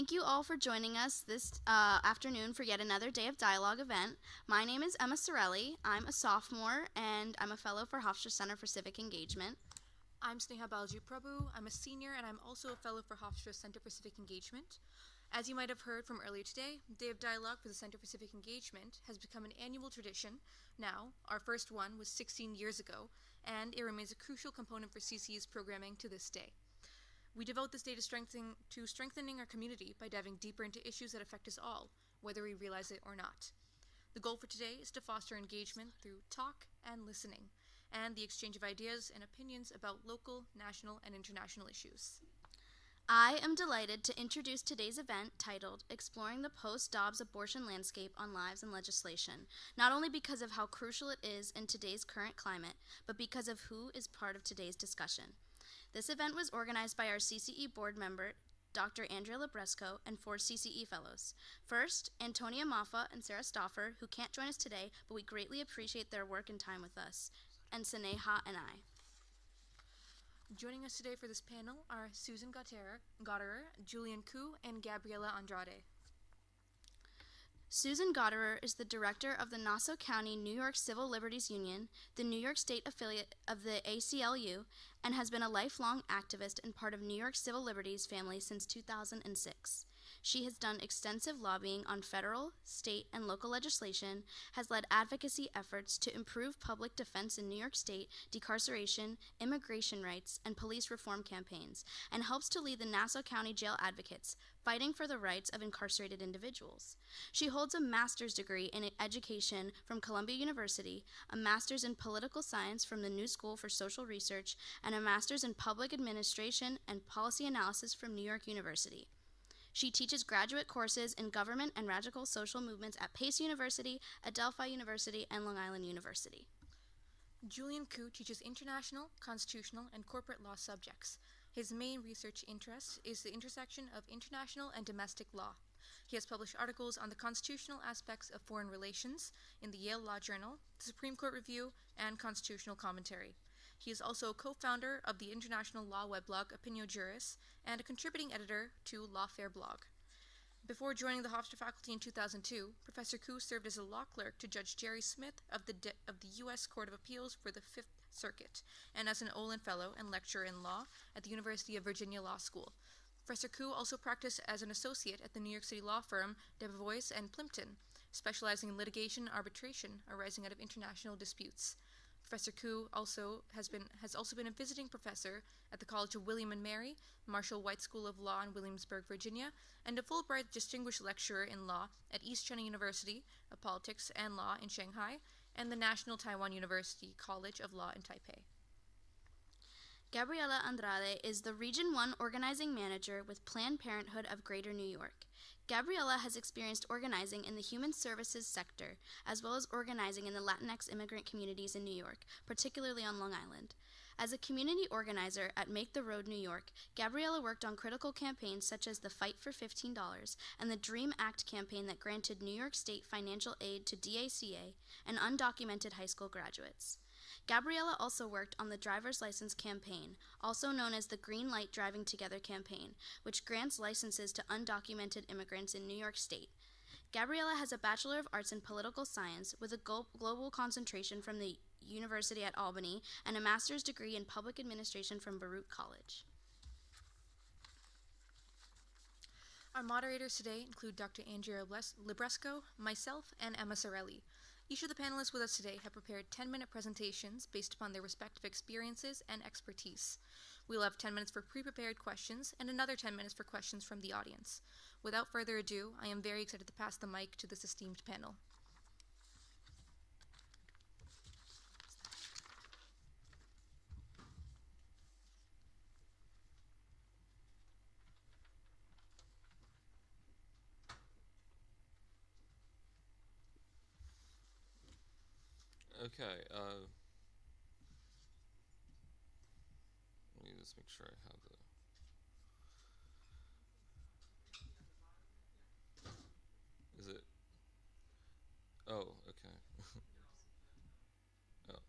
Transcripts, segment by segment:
Thank you all for joining us this afternoon for yet another Day of Dialogue event. My name is Emma Cerrelli. I'm a sophomore, and I'm a fellow for Hofstra Center for Civic Engagement. I'm Sneha Balaji Prabhu. I'm a senior, and I'm also a fellow for Hofstra Center for Civic Engagement. As you might have heard from earlier today, Day of Dialogue for the Center for Civic Engagement has become an annual tradition. Now, our first one was 16 years ago, and it remains a crucial component for CCE's programming to this day. We devote this day to strengthening our community by diving deeper into issues that affect us all, whether we realize it or not. The goal for today is to foster engagement through talk and listening, and the exchange of ideas and opinions about local, national, and international issues. I am delighted to introduce today's event titled Exploring the Post-Dobbs Abortion Landscape on Lives and Legislation, not only because of how crucial it is in today's current climate, but because of who is part of today's discussion. This event was organized by our CCE board member, Dr. Andrea Libresco, and 4 CCE fellows. First, Antonia, Moffa, and Sarah Stauffer, who can't join us today, but we greatly appreciate their work and time with us, and Sneha and I. Joining us today for this panel are Susan Gottehrer, Julian, and Gabriela Andrade. Susan Gottehrer is the director of the Nassau County New York Civil Liberties Union, the New York State affiliate of the ACLU, and has been a lifelong activist and part of New York Civil Liberties family since 2006. She has done extensive lobbying on federal, state, and local legislation, has led advocacy efforts to improve public defense in New York State, decarceration, immigration rights, and police reform campaigns, and helps to lead the Nassau County Jail Advocates, fighting for the rights of incarcerated individuals. She holds a master's degree in education from Columbia University, a master's in political science from the New School for Social Research, and a master's in public administration and policy analysis from New York University. She teaches graduate courses in government and radical social movements at Pace University, Adelphi University, and Long Island University. Julian teaches international, constitutional, and corporate law subjects. His main research interest is the intersection of international and domestic law. He has published articles on the constitutional aspects of foreign relations in the Yale Law Journal, the Supreme Court Review, and Constitutional Commentary. He is also a co-founder of the international law weblog Opinio Juris and a contributing editor to Lawfare blog. Before joining the Hofstra faculty in 2002, Professor Koo served as a law clerk to Judge Jerry Smith of the U.S. Court of Appeals for the Fifth Circuit, and as an Olin Fellow and lecturer in law at the University of Virginia Law School. Professor Koo also practiced as an associate at the New York City law firm Debevoise and Plimpton, specializing in litigation and arbitration arising out of international disputes. Professor Koo has also been a visiting professor at the College of William and Mary, Marshall White School of Law in Williamsburg, Virginia, and a Fulbright Distinguished Lecturer in Law at East China University of Politics and Law in Shanghai, and the National Taiwan University College of Law in Taipei. Gabriela Andrade is the Region 1 Organizing Manager with Planned Parenthood of Greater New York. Gabriela has experienced organizing in the human services sector, as well as organizing in the Latinx immigrant communities in New York, particularly on Long Island. As a community organizer at Make the Road New York, Gabriela worked on critical campaigns such as the Fight for $15 and the DREAM Act campaign that granted New York State financial aid to DACA and undocumented high school graduates. Gabriela also worked on the driver's license campaign, also known as the Green Light Driving Together campaign, which grants licenses to undocumented immigrants in New York State. Gabriela has a Bachelor of Arts in Political Science with a global concentration from the University at Albany and a master's degree in Public Administration from Baruch College. Our moderators today include Dr. Andrea Libresco, myself, and Emma Cerrelli. Each of the panelists with us today have prepared 10-minute presentations based upon their respective experiences and expertise. We'll have 10 minutes for pre-prepared questions and another 10 minutes for questions from the audience. Without further ado, I am very excited to pass the mic to this esteemed panel. Okay, let me just make sure I have the... Is it? Oh, okay. Oh.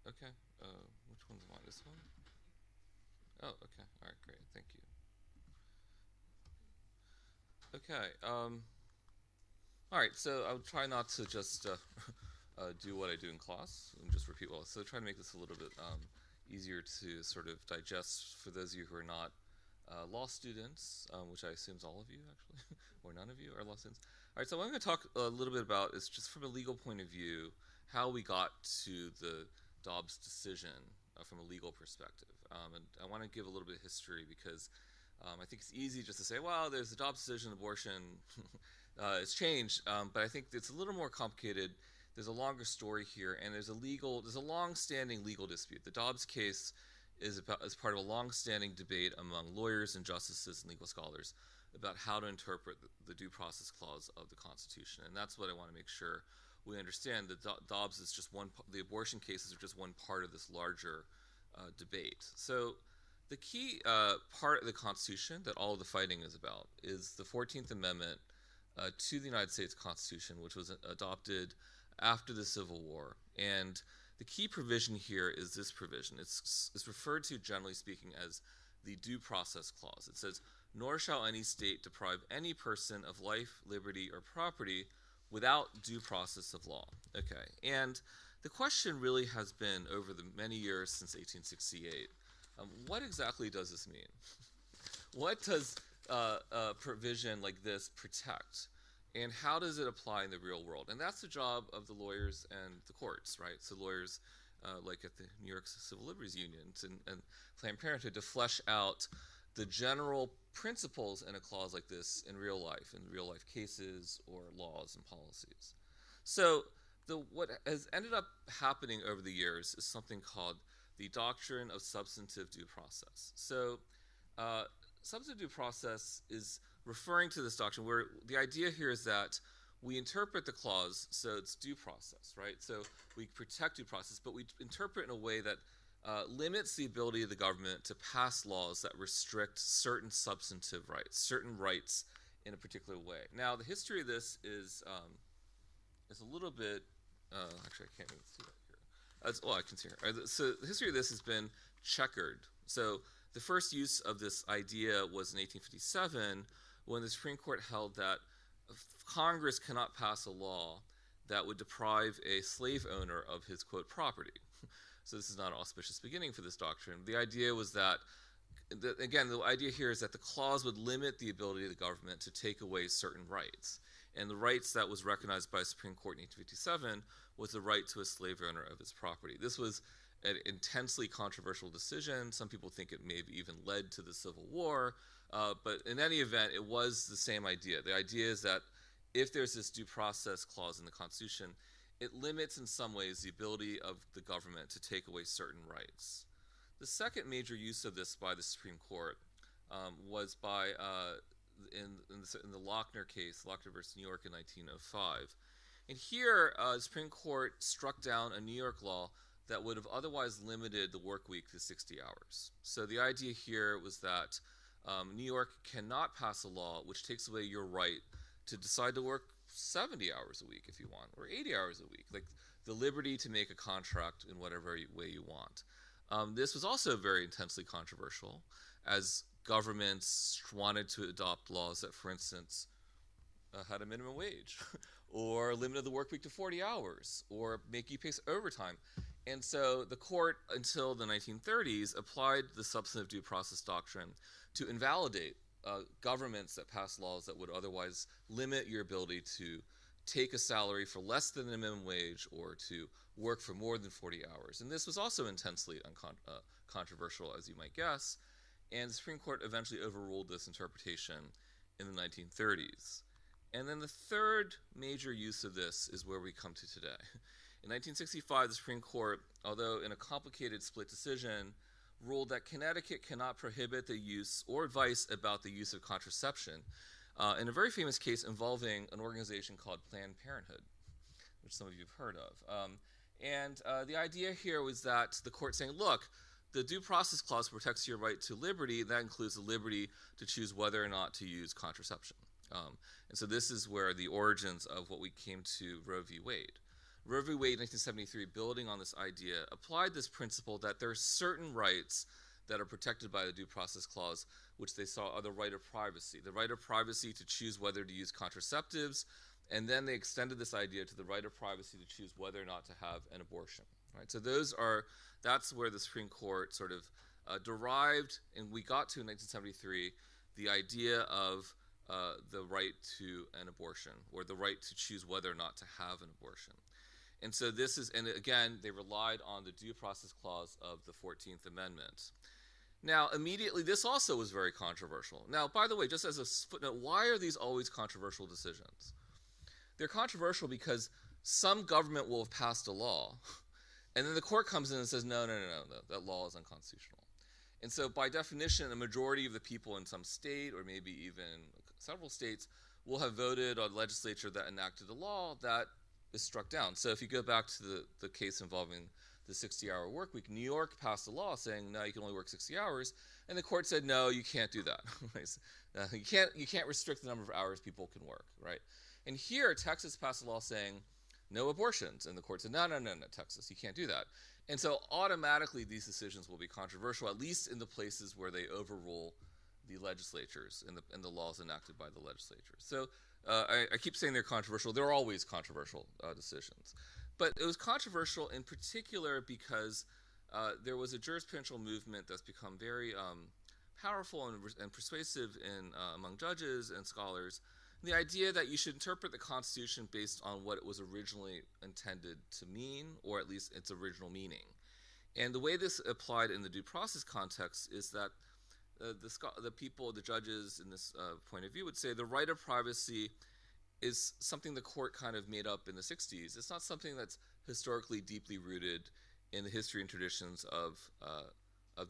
Okay, which one's mine? This one? Oh, okay, alright, great, thank you. Okay. All right. So I'll try not to just do what I do in class and just repeat well. So try to make this a little bit easier to sort of digest for those of you who are not law students, which I assume is all of you actually, or none of you are law students. All right. So what I'm going to talk a little bit about is just from a legal point of view, how we got to the Dobbs decision from a legal perspective. And I want to give a little bit of history because I think it's easy just to say, well, there's the Dobbs decision, abortion, it's changed, but I think it's a little more complicated. There's a longer story here, and there's a long-standing legal dispute. The Dobbs case is part of a long-standing debate among lawyers and justices and legal scholars about how to interpret the due process clause of the Constitution, and that's what I want to make sure we understand. That Dobbs is just the abortion cases are just one part of this larger debate. So the key part of the Constitution that all of the fighting is about is the 14th Amendment to the United States Constitution, which was adopted after the Civil War. And the key provision here is this provision. It's referred to, generally speaking, as the Due Process Clause. It says, "Nor shall any state deprive any person of life, liberty, or property without due process of law." Okay, and the question really has been, over the many years since 1868, what exactly does this mean? What does a provision like this protect? And how does it apply in the real world? And that's the job of the lawyers and the courts, right? So lawyers, like at the New York Civil Liberties Union and Planned Parenthood, to flesh out the general principles in a clause like this in real life cases or laws and policies. So what has ended up happening over the years is something called the doctrine of substantive due process. So substantive due process is referring to this doctrine where the idea here is that we interpret the clause, so it's due process, right? So we protect due process, but we interpret in a way that limits the ability of the government to pass laws that restrict certain substantive rights, certain rights in a particular way. Now, the history of this is a little bit, actually I can't even see that here. I can see here. So the history of this has been checkered. So the first use of this idea was in 1857 when the Supreme Court held that Congress cannot pass a law that would deprive a slave owner of his, quote, property. So this is not an auspicious beginning for this doctrine. The idea was that, again, the idea here is that the clause would limit the ability of the government to take away certain rights. And the rights that was recognized by the Supreme Court in 1857 was the right to a slave owner of his property. This was an intensely controversial decision. Some people think it may have even led to the Civil War. But in any event, it was the same idea. The idea is that if there's this due process clause in the Constitution, it limits in some ways the ability of the government to take away certain rights. The second major use of this by the Supreme Court was by in the Lochner case, Lochner versus New York in 1905. And here, the Supreme Court struck down a New York law that would have otherwise limited the work week to 60 hours. So the idea here was that New York cannot pass a law which takes away your right to decide to work 70 hours a week if you want, or 80 hours a week, like the liberty to make a contract in whatever way you want. This was also very intensely controversial, as governments wanted to adopt laws that, for instance, had a minimum wage, or limited the work week to 40 hours, or make you pay overtime. And so the court, until the 1930s, applied the substantive due process doctrine to invalidate governments that pass laws that would otherwise limit your ability to take a salary for less than the minimum wage or to work for more than 40 hours. And this was also intensely controversial, as you might guess. And the Supreme Court eventually overruled this interpretation in the 1930s. And then the third major use of this is where we come to today. In 1965, the Supreme Court, although in a complicated split decision, ruled that Connecticut cannot prohibit the use or advice about the use of contraception in a very famous case involving an organization called Planned Parenthood, which some of you have heard of. The idea here was that the court saying, look, the due process clause protects your right to liberty. That includes the liberty to choose whether or not to use contraception. And so this is where the origins of what we came to Roe v. Wade. Roe v. Wade in 1973, building on this idea, applied this principle that there are certain rights that are protected by the Due Process Clause, which they saw are the right of privacy to choose whether to use contraceptives, and then they extended this idea to the right of privacy to choose whether or not to have an abortion. Right? So that's where the Supreme Court sort of derived, and we got to in 1973, the idea of the right to an abortion, or the right to choose whether or not to have an abortion. And so this is, and again, they relied on the Due Process Clause of the 14th Amendment. Now, immediately, this also was very controversial. Now, by the way, just as a footnote, why are these always controversial decisions? They're controversial because some government will have passed a law, and then the court comes in and says, no, that law is unconstitutional. And so, by definition, a majority of the people in some state, or maybe even several states, will have voted on legislature that enacted a law that is struck down. So if you go back to the case involving the 60-hour work week, New York passed a law saying, no, you can only work 60 hours, and the court said, no, you can't do that. You can't restrict the number of hours people can work, right? And here, Texas passed a law saying, no abortions, and the court said, no, Texas, you can't do that. And so automatically these decisions will be controversial, at least in the places where they overrule the legislatures and the laws enacted by the legislatures. So I keep saying they're controversial. They're always controversial decisions. But it was controversial in particular because there was a jurisprudential movement that's become very powerful and persuasive among judges and scholars. The idea that you should interpret the Constitution based on what it was originally intended to mean, or at least its original meaning. And the way this applied in the due process context is that the judges in this point of view would say the right of privacy is something the court kind of made up in the 60s. It's not something that's historically deeply rooted in the history and traditions of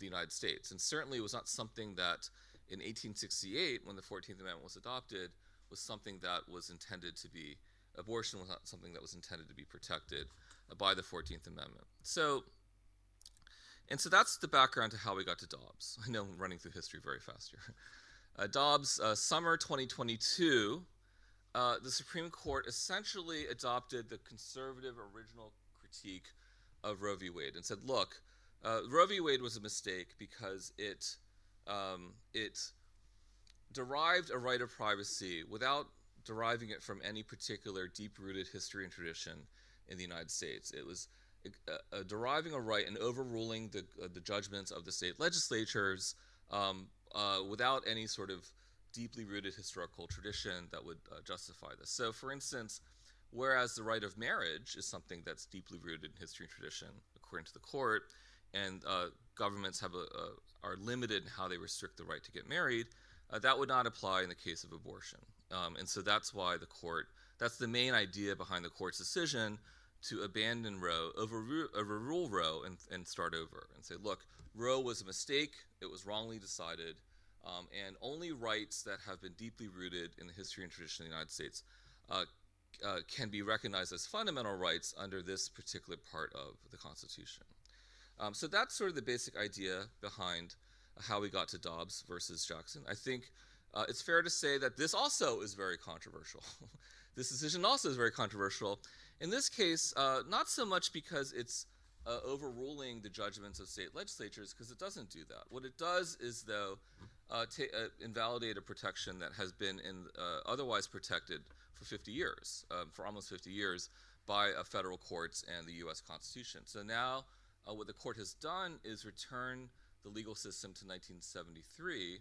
the United States. And certainly it was not something that in 1868, when the 14th Amendment was adopted, was something that was intended to be, abortion was not something that was intended to be protected by the 14th Amendment. So that's the background to how we got to Dobbs. I know I'm running through history very fast here. Dobbs, summer 2022, the Supreme Court essentially adopted the conservative original critique of Roe v. Wade and said, look, Roe v. Wade was a mistake because it derived a right of privacy without deriving it from any particular deep-rooted history and tradition in the United States. It was deriving a right and overruling the judgments of the state legislatures without any sort of deeply rooted historical tradition that would justify this. So, for instance, whereas the right of marriage is something that's deeply rooted in history and tradition, according to the court, and governments are limited in how they restrict the right to get married, that would not apply in the case of abortion. And so that's why that's the main idea behind the court's decision to abandon Roe, overrule Roe, and start over and say, look, Roe was a mistake, it was wrongly decided, and only rights that have been deeply rooted in the history and tradition of the United States can be recognized as fundamental rights under this particular part of the Constitution. So that's sort of the basic idea behind how we got to Dobbs versus Jackson. I think it's fair to say that this also is very controversial. This decision also is very controversial. In this case, not so much because it's overruling the judgments of state legislatures, because it doesn't do that. What it does is, though, invalidate a protection that has been otherwise protected for 50 years, for almost 50 years, by federal courts and the U.S. Constitution. So now what the court has done is return the legal system to 1973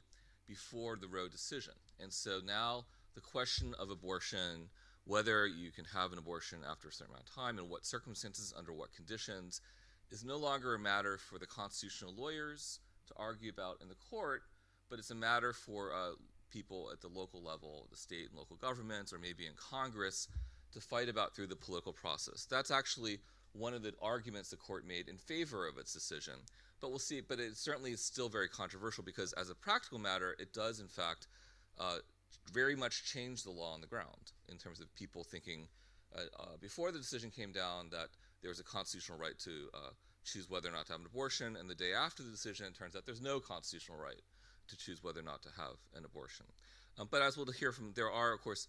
before the Roe decision. And so now the question of abortion, whether you can have an abortion after a certain amount of time, in what circumstances, under what conditions, is no longer a matter for the constitutional lawyers to argue about in the court, but it's a matter for people at the local level, the state and local governments, or maybe in Congress, to fight about through the political process. That's actually one of the arguments the court made in favor of its decision. But we'll see, but it certainly is still very controversial because as a practical matter, it does in fact very much change the law on the ground in terms of people thinking before the decision came down that there was a constitutional right to choose whether or not to have an abortion, and the day after the decision, it turns out there's no constitutional right to choose whether or not to have an abortion. But as we'll hear from, there are, of course,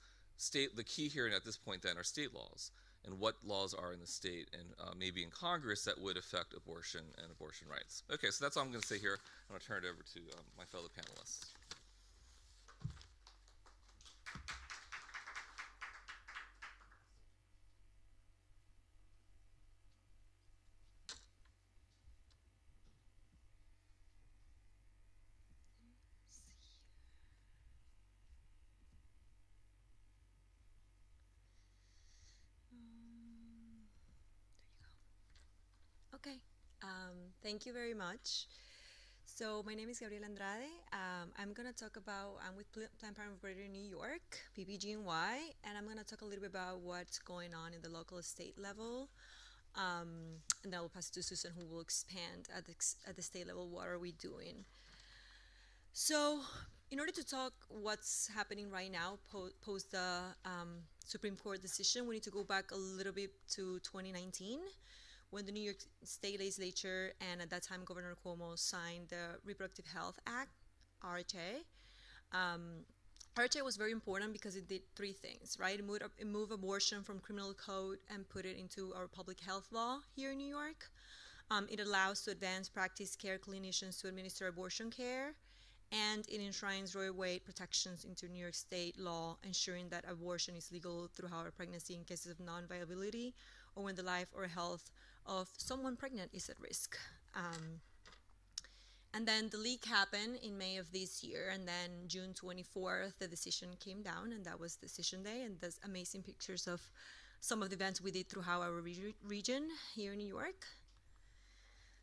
the key here at this point then are state laws. and what laws are in the state and maybe in Congress that would affect abortion and abortion rights. Okay, so that's all I'm going to say here. I'm going to turn it over to my fellow panelists. Okay, thank you very much. So my name is Gabriela Andrade. I'm going to talk about, I'm with Planned Parenthood Greater New York, PPG&Y, and I'm going to talk a little bit about what's going on in the local state level. And then I'll pass it to Susan, who will expand at the state level, what are we doing. So in order to talk what's happening right now, post the Supreme Court decision, we need to go back a little bit to 2019, when the New York State Legislature and at that time Governor Cuomo signed the Reproductive Health Act, RHA. RHA was very important because it did three things, right? It moved abortion from criminal code and put it into our public health law here in New York. It allows to advance practice care clinicians to administer abortion care, and it enshrines Roe Wade protections into New York State law, ensuring that abortion is legal throughout a pregnancy in cases of non-viability or when the life or health of someone pregnant is at risk. And then the leak happened in May of this year, and then June 24th, the decision came down, and that was decision day, and there's amazing pictures of some of the events we did throughout our region here in New York.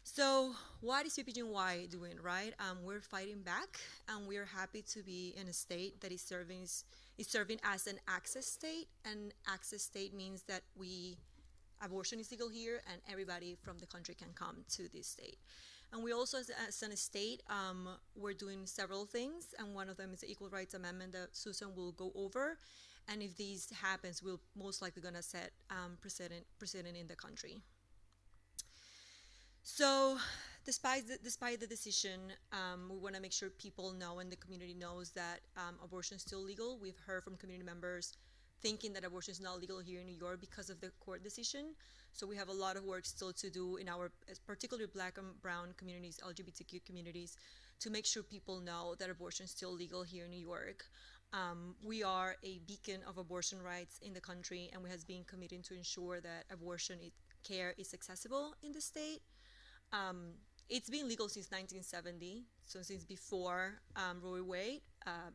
So what is PPG&Y doing, right? We're fighting back, and we're happy to be in a state that is serving as an access state, and access state means that abortion is legal here, and everybody from the country can come to this state. And we also, as a state, we're doing several things, and one of them is the Equal Rights Amendment that Susan will go over. And if this happens, we're most likely going to set precedent in the country. So, despite the decision, we want to make sure people know and the community knows that abortion is still legal. We've heard from community members thinking that abortion is not legal here in New York because of the court decision. So we have a lot of work still to do in our, particularly Black and Brown communities, LGBTQ communities, to make sure people know that abortion is still legal here in New York. We are a beacon of abortion rights in the country, and we have been committed to ensure that abortion care is accessible in the state. It's been legal since 1970, so since before Roe Wade,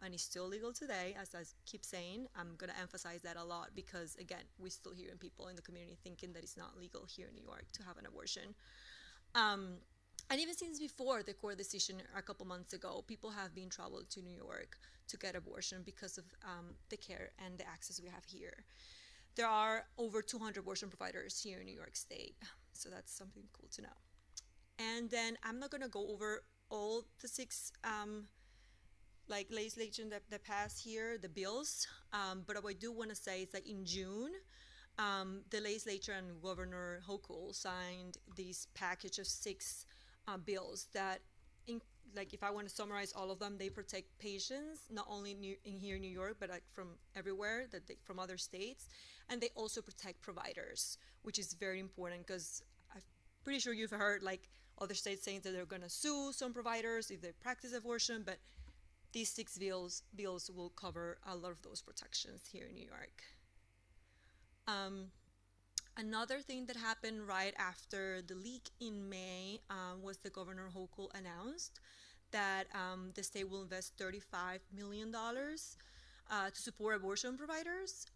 and it's still legal today, as I keep saying. I'm going to emphasize that a lot because, again, we're still hearing people in the community thinking that it's not legal here in New York to have an abortion. And even since before the court decision a couple months ago, people have been traveled to New York to get abortion because of the care and the access we have here. There are over 200 abortion providers here in New York State, so that's something cool to know. And then I'm not going to go over all the six legislation that passed here, the bills, but what I do want to say is that in June, the legislature and Governor Hochul signed this package of 6 bills that, if I want to summarize all of them, they protect patients, not only here in New York, but from everywhere, from other states, and they also protect providers, which is very important because I'm pretty sure you've heard other states saying that they're going to sue some providers if they practice abortion, but these 6 bills will cover a lot of those protections here in New York. Another thing that happened right after the leak in May was the Governor Hochul announced that the state will invest $35 million to support abortion providers.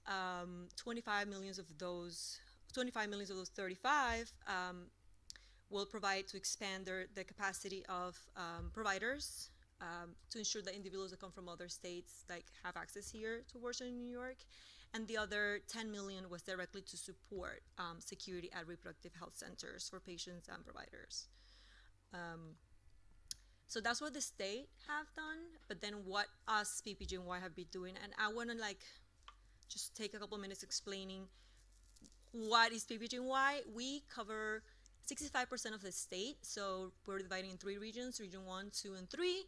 25 million of those 35 will provide to expand the capacity of providers to ensure that individuals that come from other states have access here to abortion in New York. And the other 10 million was directly to support security at reproductive health centers for patients and providers. So that's what the state have done, but then what us PPG&Y have been doing, and I want to just take a couple minutes explaining what is PPG&Y. We cover 65% of the state, so we're dividing in 3 regions, Region 1, 2, and 3.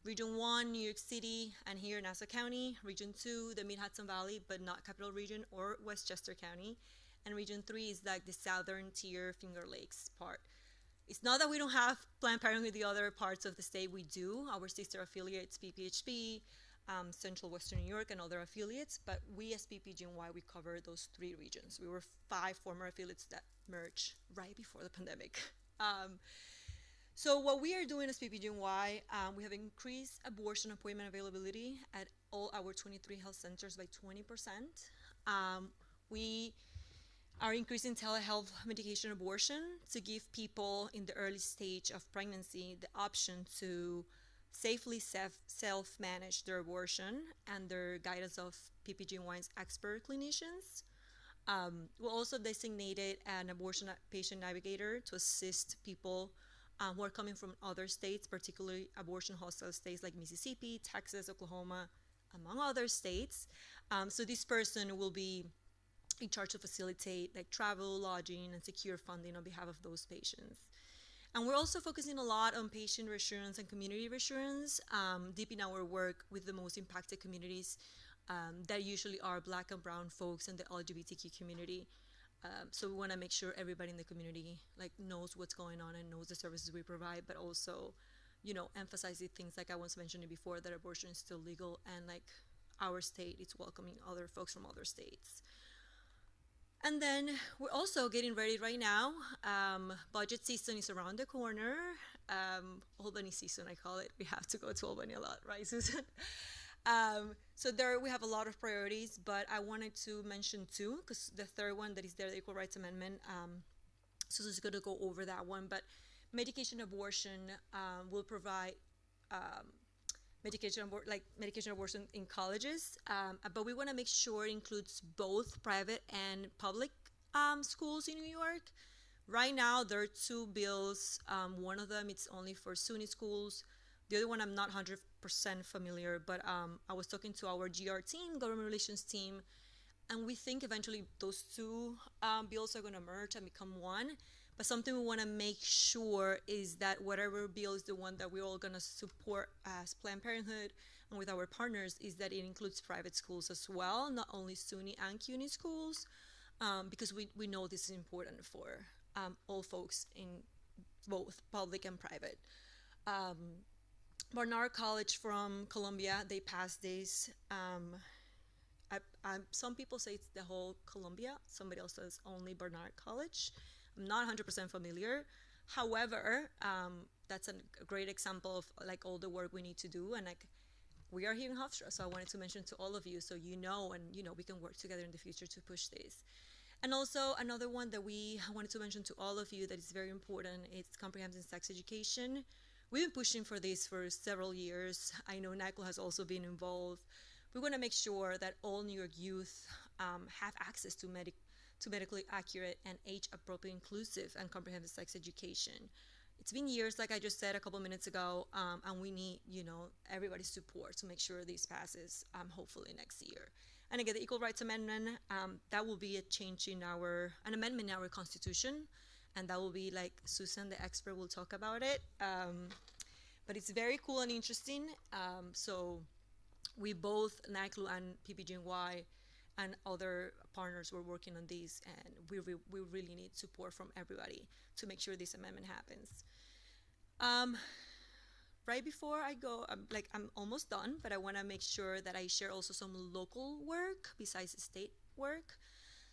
Region 1, New York City, and here in Nassau County. Region 2, the Mid-Hudson Valley, but not Capital Region or Westchester County. and Region 3 is like the southern tier Finger Lakes part. It's not that we don't have Planned Parenthood in the other parts of the state. We do. Our sister affiliates, PPHP, Central Western New York, and other affiliates. But we as PPGNY, we cover those 3 regions. We were 5 former affiliates that merged right before the pandemic. So what we are doing as PPGNY, we have increased abortion appointment availability at all our 23 health centers by 20%. We are increasing telehealth medication abortion to give people in the early stage of pregnancy the option to safely self-manage their abortion under guidance of PPGNY's expert clinicians. We also designated an abortion patient navigator to assist people who are coming from other states, particularly abortion hostile states like Mississippi, Texas, Oklahoma, among other states. So this person will be in charge to facilitate like travel, lodging, and secure funding on behalf of those patients. And we're also focusing a lot on patient reassurance and community reassurance, deep in our work with the most impacted communities that usually are Black and Brown folks and the LGBTQ community. So we want to make sure everybody in the community like knows what's going on and knows the services we provide, but also, you know, emphasize the things like I was mentioning before, that abortion is still legal, and like our state is welcoming other folks from other states. And then we're also getting ready right now. Budget season is around the corner. Albany season, I call it. We have to go to Albany a lot, right, Susan? So there we have a lot of priorities, but I wanted to mention 2, because the third one that is there, the Equal Rights Amendment, Susan's going to go over that one, but medication abortion will provide medication abortion in colleges, but we want to make sure it includes both private and public schools in New York. Right now, there are 2 bills. One of them, it's only for SUNY schools. The other one, I'm not 100% familiar, but I was talking to our GR team, government relations team, and we think eventually those 2 bills are going to merge and become one. But something we want to make sure is that whatever bill is the one that we're all going to support as Planned Parenthood and with our partners is that it includes private schools as well, not only SUNY and CUNY schools, because we know this is important for all folks in both public and private. Barnard College from Columbia, they passed this. Some people say it's the whole Columbia. Somebody else says only Barnard College. I'm not 100% familiar. However, that's a great example of like all the work we need to do, and like we are here in Hofstra, so I wanted to mention to all of you so you know, and you know, we can work together in the future to push this. And also another one that we wanted to mention to all of you that is very important, it's comprehensive sex education. We've been pushing for this for several years. I know NACL has also been involved. We want to make sure that all New York youth have access to medically accurate and age-appropriate, inclusive, and comprehensive sex education. It's been years, like I just said a couple minutes ago, and we need, you know, everybody's support to make sure this passes, hopefully next year. And again, the Equal Rights Amendment, that will be a change in an amendment in our Constitution, and that will be like Susan, the expert, will talk about it. But it's very cool and interesting. So we both, NACLU and PPGNY, and other partners were working on these, and we really need support from everybody to make sure this amendment happens. Right before I go, I'm almost done, but I want to make sure that I share also some local work besides the state work.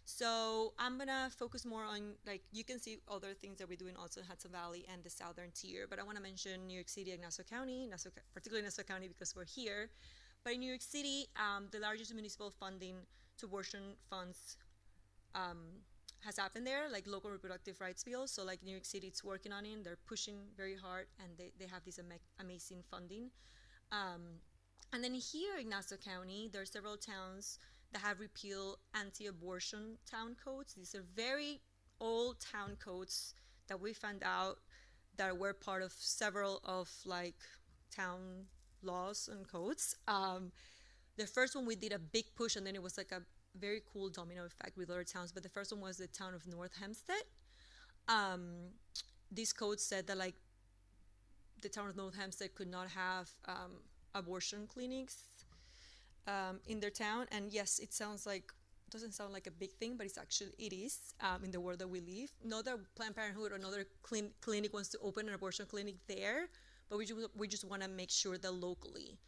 So I'm gonna focus more on, like, you can see other things that we're doing also in Hudson Valley and the southern tier, but I want to mention New York City and Nassau County, particularly Nassau County because we're here. But in New York City, the largest municipal funding to abortion funds has happened there, like local reproductive rights bills. So like New York City, it's working on it. They're pushing very hard, and they have this amazing funding. And then here in Nassau County, there are several towns that have repealed anti-abortion town codes. These are very old town codes that we found out that were part of several of like town laws and codes. The first one we did a big push, and then it was like a very cool domino effect with other towns. But the first one was the town of North Hempstead. This code said that like the town of North Hempstead could not have doesn't doesn't sound like a big thing, but it is in the world that we live. Not that Planned Parenthood or another clinic wants to open an abortion clinic there, but we just want to make sure that locally,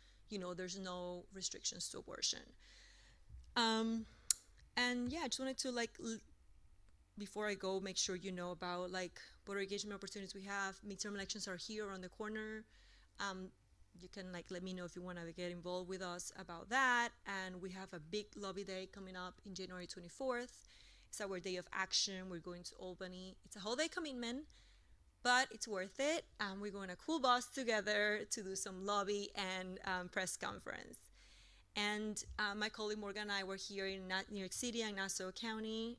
there's no restrictions to abortion. And yeah, I just wanted to before I go, make sure you know about voter engagement opportunities we have. Midterm elections are here around the corner. You can let me know if you want to get involved with us about that. And we have a big lobby day coming up in January 24th. It's our day of action. We're going to Albany. It's a whole day commitment, but it's worth it. We're going to cool bus together to do some lobby and press conference. And my colleague Morgan and I were here in New York City and Nassau County.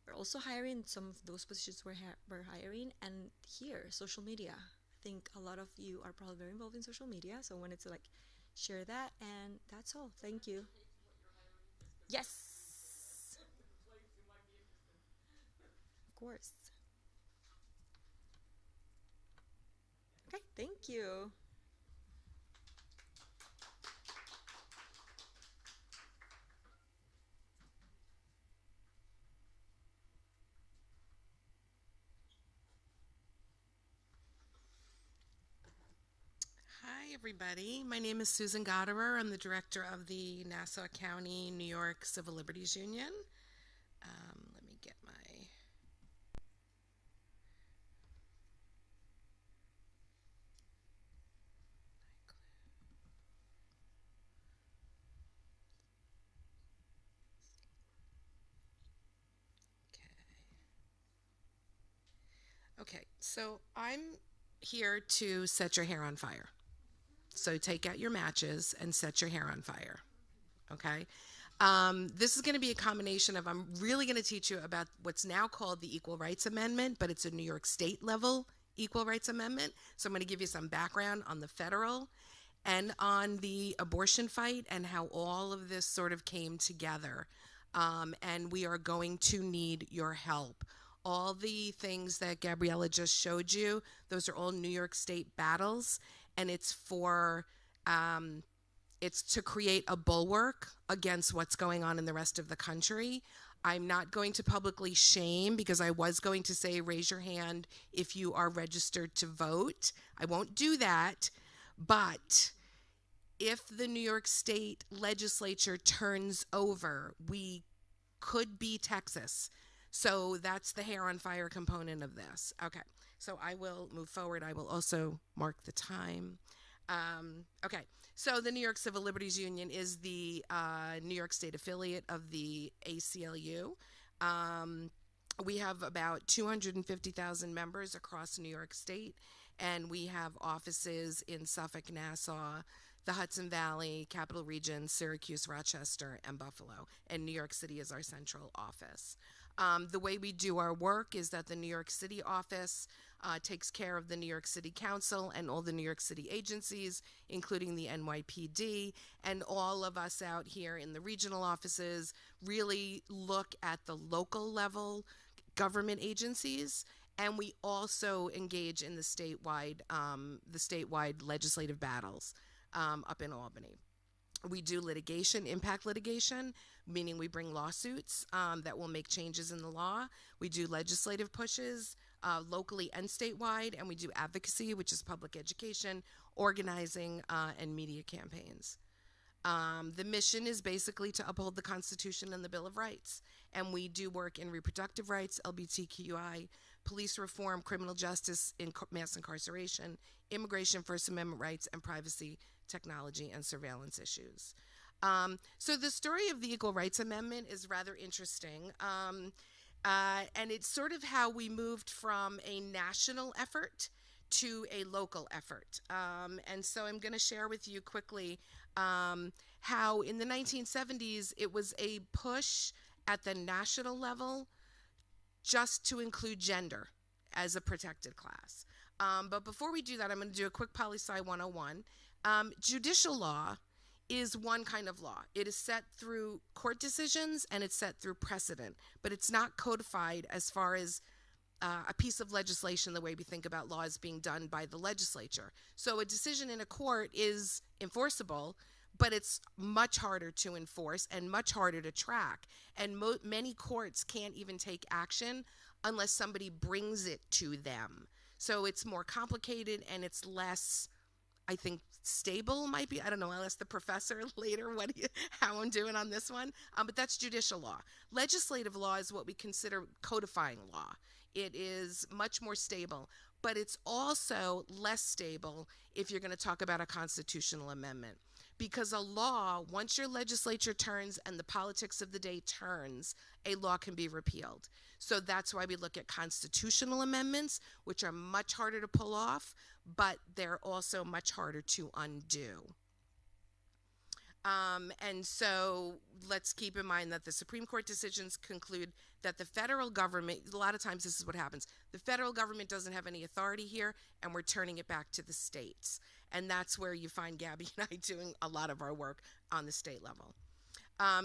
We're also hiring some of those positions we're hiring. And here, social media. I think a lot of you are probably very involved in social media, so I wanted to share that, and that's all. Thank you. Yes. Of course. Okay, thank you. Hi, everybody. My name is Susan Gottehrer. I'm the director of the Nassau County, New York Civil Liberties Union. Let me get my... Okay, so I'm here to set your hair on fire. So take out your matches and set your hair on fire, okay? This is going to be a combination of, I'm really going to teach you about what's now called the Equal Rights Amendment, but it's a New York State level Equal Rights Amendment. So I'm going to give you some background on the federal and on the abortion fight and how all of this sort of came together. And we are going to need your help. All the things that Gabriela just showed you, those are all New York State battles. And it's it's to create a bulwark against what's going on in the rest of the country. I'm not going to publicly shame, because I was going to say raise your hand if you are registered to vote. I won't do that. But if the New York State legislature turns over, we could be Texas. So that's the hair on fire component of this. Okay. So I will move forward. I will also mark the time. Okay, so the New York Civil Liberties Union is the New York State affiliate of the ACLU. We have about 250,000 members across New York State, and we have offices in Suffolk, Nassau, the Hudson Valley, Capital Region, Syracuse, Rochester, and Buffalo. And New York City is our central office. The way we do our work is that the New York City office takes care of the New York City Council and all the New York City agencies, including the NYPD, and all of us out here in the regional offices really look at the local level government agencies, and we also engage in the statewide legislative battles up in Albany. We do litigation, impact litigation, meaning we bring lawsuits that will make changes in the law. We do legislative pushes locally and statewide, and we do advocacy, which is public education, organizing, and media campaigns. The mission is basically to uphold the Constitution and the Bill of Rights, and we do work in reproductive rights, LGBTQI, police reform, criminal justice, mass incarceration, immigration, First Amendment rights, and privacy, technology, and surveillance issues. So the story of the Equal Rights Amendment is rather interesting, and it's sort of how we moved from a national effort to a local effort. And so I'm going to share with you quickly how in the 1970s it was a push at the national level just to include gender as a protected class. But before we do that, I'm going to do a quick poli-sci 101. Judicial law is one kind of law. It is set through court decisions and it's set through precedent, but it's not codified as far as a piece of legislation the way we think about laws being done by the legislature. So a decision in a court is enforceable, but it's much harder to enforce and much harder to track. And many courts can't even take action unless somebody brings it to them. So it's more complicated and it's less, I think, stable might be. I don't know. I'll ask the professor later how I'm doing on this one. But that's judicial law. Legislative law is what we consider codifying law. It is much more stable, but it's also less stable if you're going to talk about a constitutional amendment. Because a law, once your legislature turns and the politics of the day turns, a law can be repealed. So that's why we look at constitutional amendments, which are much harder to pull off, but they're also much harder to undo. And so let's keep in mind that the Supreme Court decisions conclude that the federal government, a lot of times this is what happens, the federal government doesn't have any authority here, and we're turning it back to the states. And that's where you find Gabby and I doing a lot of our work on the state level.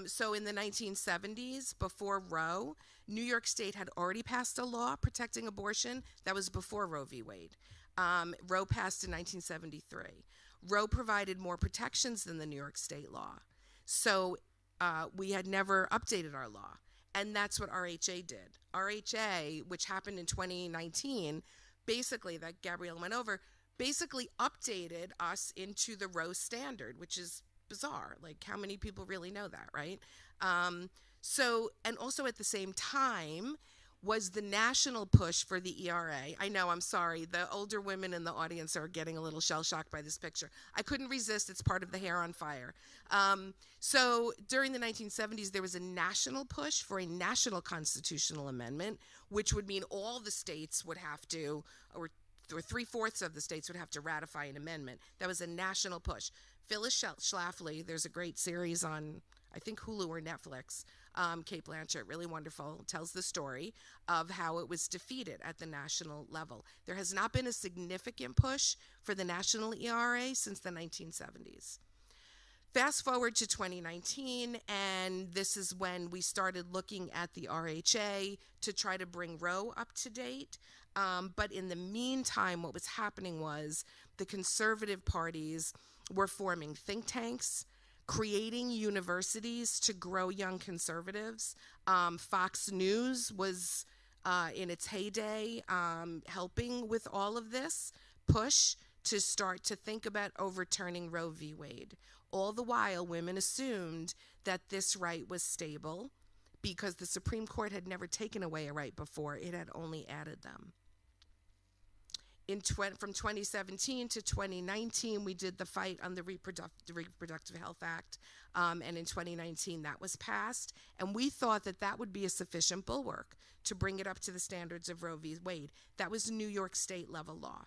So in the 1970s, before Roe, New York State had already passed a law protecting abortion. That was before Roe v. Wade. Roe passed in 1973. Roe provided more protections than the New York State law. So we had never updated our law. And that's what RHA did. RHA, which happened in 2019, basically, that Gabriela went over, basically updated us into the Roe standard, which is bizarre. Like, how many people really know that, right? So, and also at the same time, was the national push for the ERA. I know, I'm sorry, the older women in the audience are getting a little shell-shocked by this picture. I couldn't resist, it's part of the hair on fire. So during the 1970s, there was a national push for a national constitutional amendment, which would mean all the states would have to, or 3/4 of the states would have to ratify an amendment. That was a national push. Phyllis Schlafly, there's a great series on, I think, Hulu or Netflix, Kate Blanchett, really wonderful, tells the story of how it was defeated at the national level. There has not been a significant push for the national ERA since the 1970s. Fast forward to 2019, and this is when we started looking at the RHA to try to bring Roe up to date. But in the meantime, what was happening was the conservative parties were forming think tanks, creating universities to grow young conservatives. Fox News was in its heyday helping with all of this push to start to think about overturning Roe v. Wade. All the while, women assumed that this right was stable because the Supreme Court had never taken away a right before. It had only added them. From 2017 to 2019, we did the fight on the Reproductive Health Act, and in 2019 that was passed, and we thought that that would be a sufficient bulwark to bring it up to the standards of Roe v. Wade. That was New York State level law.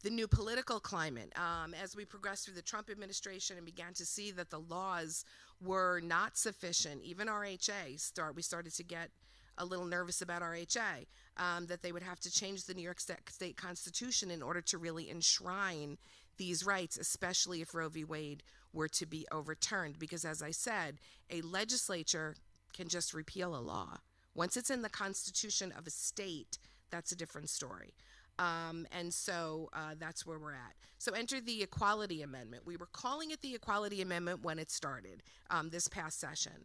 The new political climate, as we progressed through the Trump administration and began to see that the laws were not sufficient, even RHA, we started to get a little nervous about RHA, that they would have to change the New York State Constitution in order to really enshrine these rights, especially if Roe v. Wade were to be overturned. Because as I said, a legislature can just repeal a law. Once it's in the Constitution of a state, that's a different story. And so that's where we're at. So enter the Equality Amendment. We were calling it the Equality Amendment when it started this past session.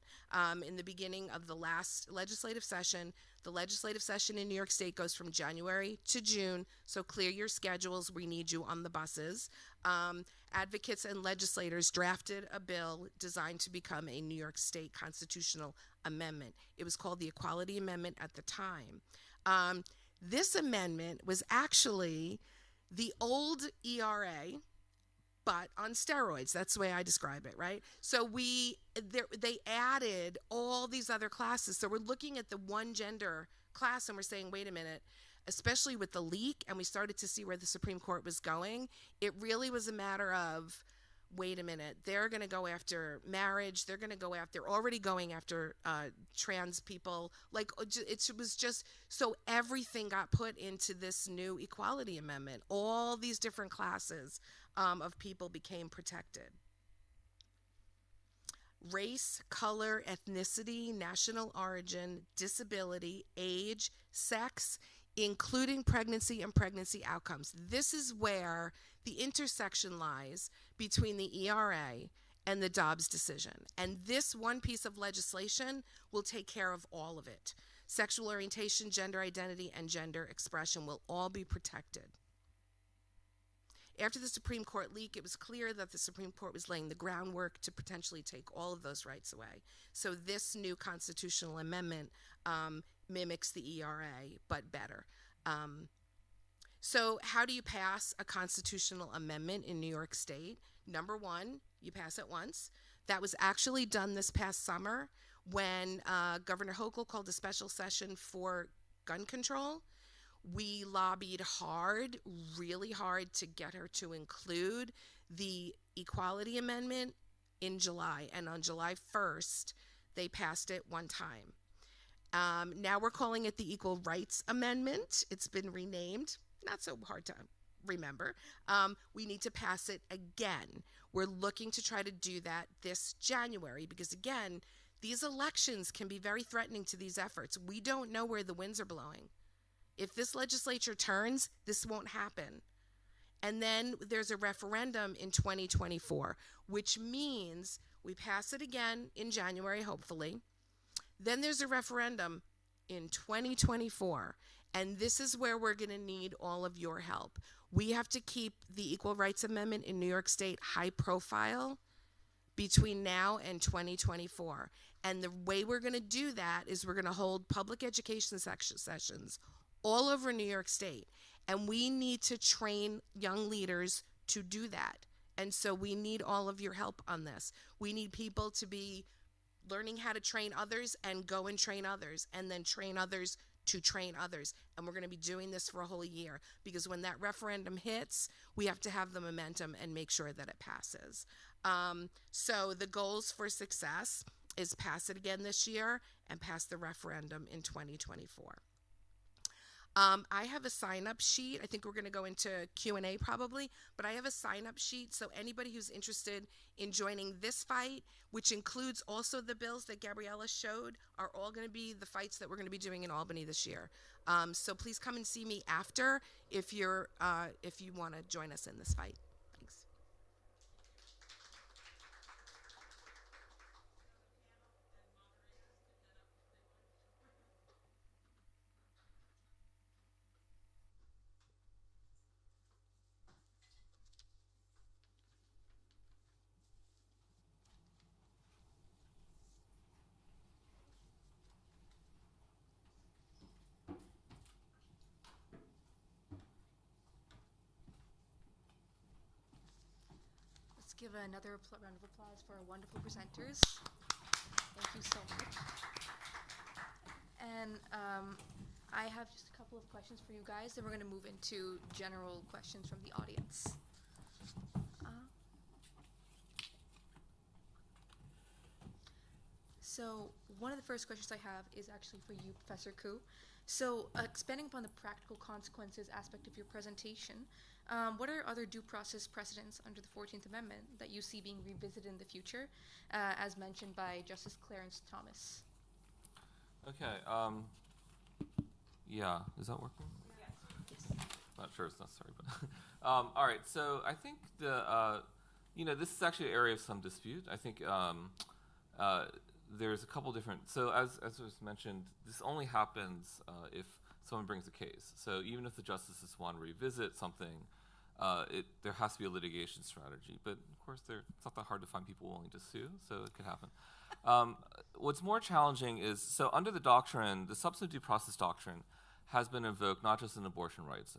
In the beginning of the last legislative session, the legislative session in New York State goes from January to June, so clear your schedules. We need you on the buses. Advocates and legislators drafted a bill designed to become a New York State constitutional amendment. It was called the Equality Amendment at the time. This amendment was actually the old ERA, but on steroids. That's the way I describe it, right? So they added all these other classes. So we're looking at the one gender class and we're saying, wait a minute, especially with the leak, and we started to see where the Supreme Court was going, it really was a matter of, wait a minute, they're going to go after marriage, they're already going after trans people. Like, it was just, so everything got put into this new Equality Amendment. All these different classes of people became protected. Race, color, ethnicity, national origin, disability, age, sex, including pregnancy and pregnancy outcomes. This is where the intersection lies between the ERA and the Dobbs decision. And this one piece of legislation will take care of all of it. Sexual orientation, gender identity, and gender expression will all be protected. After the Supreme Court leak, it was clear that the Supreme Court was laying the groundwork to potentially take all of those rights away. So this new constitutional amendment mimics the ERA, but better. So how do you pass a constitutional amendment in New York State? Number one, you pass it once. That was actually done this past summer when Governor Hochul called a special session for gun control. We lobbied hard, really hard, to get her to include the Equality Amendment in July. And on July 1st, they passed it one time. Now we're calling it the Equal Rights Amendment. It's been renamed. Not so hard to remember. We need to pass it again. We're looking to try to do that this January because, again, these elections can be very threatening to these efforts. We don't know where the winds are blowing. If this legislature turns, this won't happen. And then there's a referendum in 2024, which means we pass it again in January, hopefully. Then there's a referendum in 2024, and this is where we're going to need all of your help. We have to keep the Equal Rights Amendment in New York State high profile between now and 2024. And the way we're going to do that is we're going to hold public education sessions all over New York State. And we need to train young leaders to do that. And so we need all of your help on this. We need people to be learning how to train others and go and train others and then train others to train others. And we're going to be doing this for a whole year because when that referendum hits, we have to have the momentum and make sure that it passes. So the goals for success is pass it again this year and pass the referendum in 2024. I have a sign-up sheet. I think we're going to go into Q&A probably, but I have a sign-up sheet. So anybody who's interested in joining this fight, which includes also the bills that Gabriela showed, are all going to be the fights that we're going to be doing in Albany this year. So please come and see me after if you want to join us in this fight. Thanks. Give another round of applause for our wonderful presenters. Thank you so much. And I have just a couple of questions for you guys, then we're going to move into general questions from the audience. So one of the first questions I have is actually for you, Professor Koo. So expanding upon the practical consequences aspect of your presentation, what are other due process precedents under the 14th Amendment that you see being revisited in the future, as mentioned by Justice Clarence Thomas? Okay. Yeah, is that working? Yes. Not sure it's necessary, but all right. So I think this is actually an area of some dispute. I think there's a couple different. So as was mentioned, this only happens if someone brings a case. So even if the justices want to revisit something, there has to be a litigation strategy. But of course, it's not that hard to find people willing to sue, so it could happen. What's more challenging is, so under the doctrine, the substantive due process doctrine has been invoked not just in abortion rights.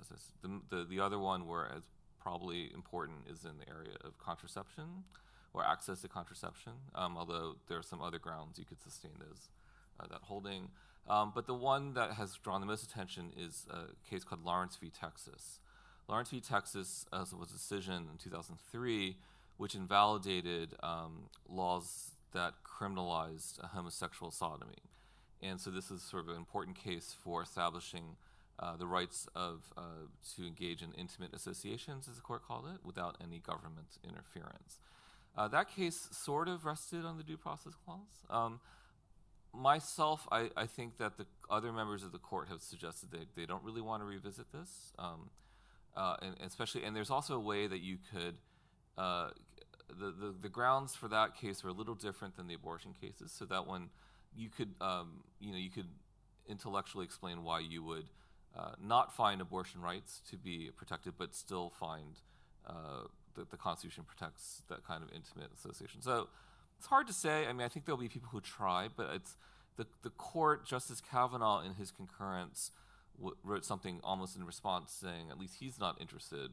The other one, whereas probably important, is in the area of contraception or access to contraception, although there are some other grounds you could sustain that holding. But the one that has drawn the most attention is a case called Lawrence v. Texas. Lawrence v. Texas was a decision in 2003 which invalidated laws that criminalized homosexual sodomy. And so this is sort of an important case for establishing the rights to engage in intimate associations, as the court called it, without any government interference. That case sort of rested on the due process clause. myself, I think that the other members of the court have suggested they don't really want to revisit this, and especially, and there's also a way that you could, the grounds for that case are a little different than the abortion cases. So that one, you could, you could intellectually explain why you would not find abortion rights to be protected, but still find that the Constitution protects that kind of intimate association. So it's hard to say. I mean, I think there'll be people who try, but it's the court, Justice Kavanaugh, in his concurrence, wrote something almost in response saying at least he's not interested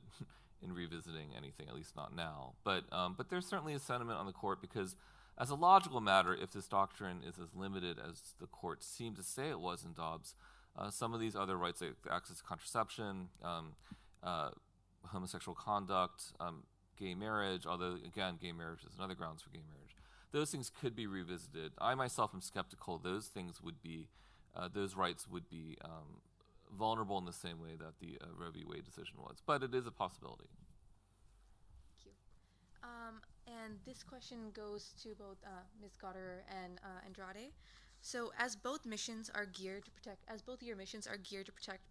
in revisiting anything, at least not now. But there's certainly a sentiment on the court because, as a logical matter, if this doctrine is as limited as the court seemed to say it was in Dobbs, some of these other rights, like access to contraception, homosexual conduct, gay marriage, although, again, gay marriage is another grounds for gay marriage, those things could be revisited. I myself am skeptical those things would be, those rights would be vulnerable in the same way that the Roe v. Wade decision was. But it is a possibility. Thank you. And this question goes to both Ms. Gottehrer and Andrade. So, as both your missions are geared to protect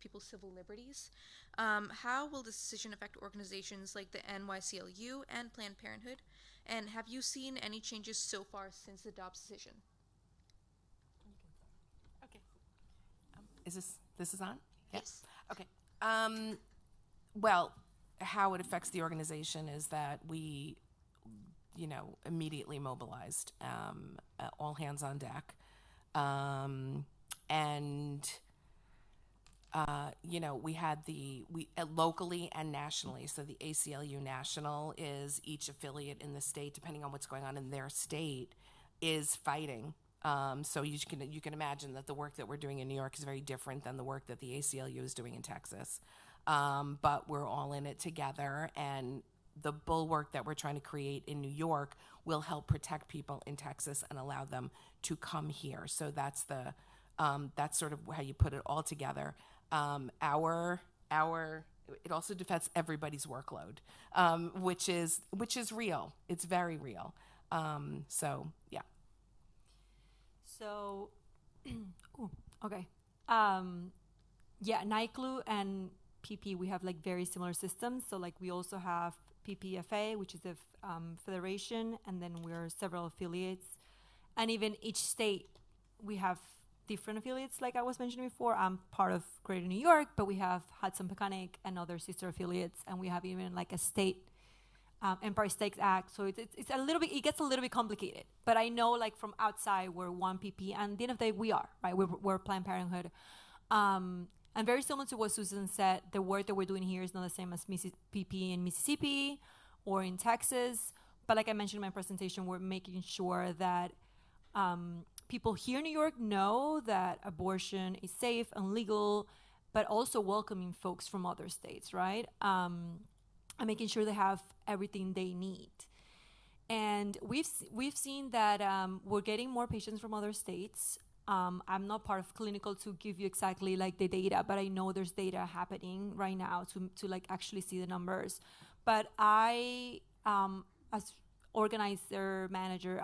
people's civil liberties, how will this decision affect organizations like the NYCLU and Planned Parenthood? And have you seen any changes so far since the Dobbs decision? Okay. This is on? Yes. Okay. Well, how it affects the organization is that we, immediately mobilized, all hands on deck. We had locally and nationally. So the ACLU National is each affiliate in the state, depending on what's going on in their state, is fighting. So you can imagine that the work that we're doing in New York is very different than the work that the ACLU is doing in Texas. But we're all in it together, and the bulwark that we're trying to create in New York will help protect people in Texas and allow them to come here. So that's that's sort of how you put it all together. It also affects everybody's workload, which is real. It's very real. So yeah. So, okay. NYCLU and PP, we have like very similar systems. So like we also have PPFA, which is a federation, and then we're several affiliates. And even each state, we have different affiliates, like I was mentioning before. I'm part of Greater New York, but we have Hudson-Peconic and other sister affiliates, and we have even like a state Empire State Act. So it's a little bit, it gets a little bit complicated. But I know like from outside, we're one PP, and at the end of the day, we are, right? We're Planned Parenthood. And very similar to what Susan said, the work that we're doing here is not the same as PP in Mississippi or in Texas. But like I mentioned in my presentation, we're making sure that people here in New York know that abortion is safe and legal, but also welcoming folks from other states, right? And making sure they have everything they need. And we've seen that we're getting more patients from other states. I'm not part of clinical to give you exactly like the data, but I know there's data happening right now to like actually see the numbers. But I, as organizer manager,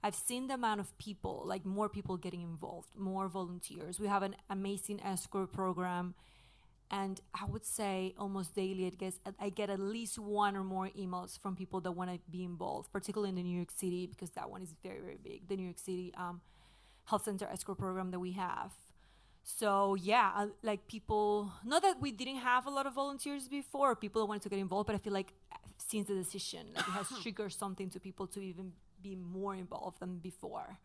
I've seen the amount of people, like more people getting involved, more volunteers. We have an amazing escort program. And I would say almost daily, I get at least one or more emails from people that want to be involved, particularly in the New York City, because that one is very, very big. The New York City Health Center escort program that we have. So yeah, like people, not that we didn't have a lot of volunteers before, people that wanted to get involved, but I feel like since the decision, like it has triggered something to people to even be more involved than before.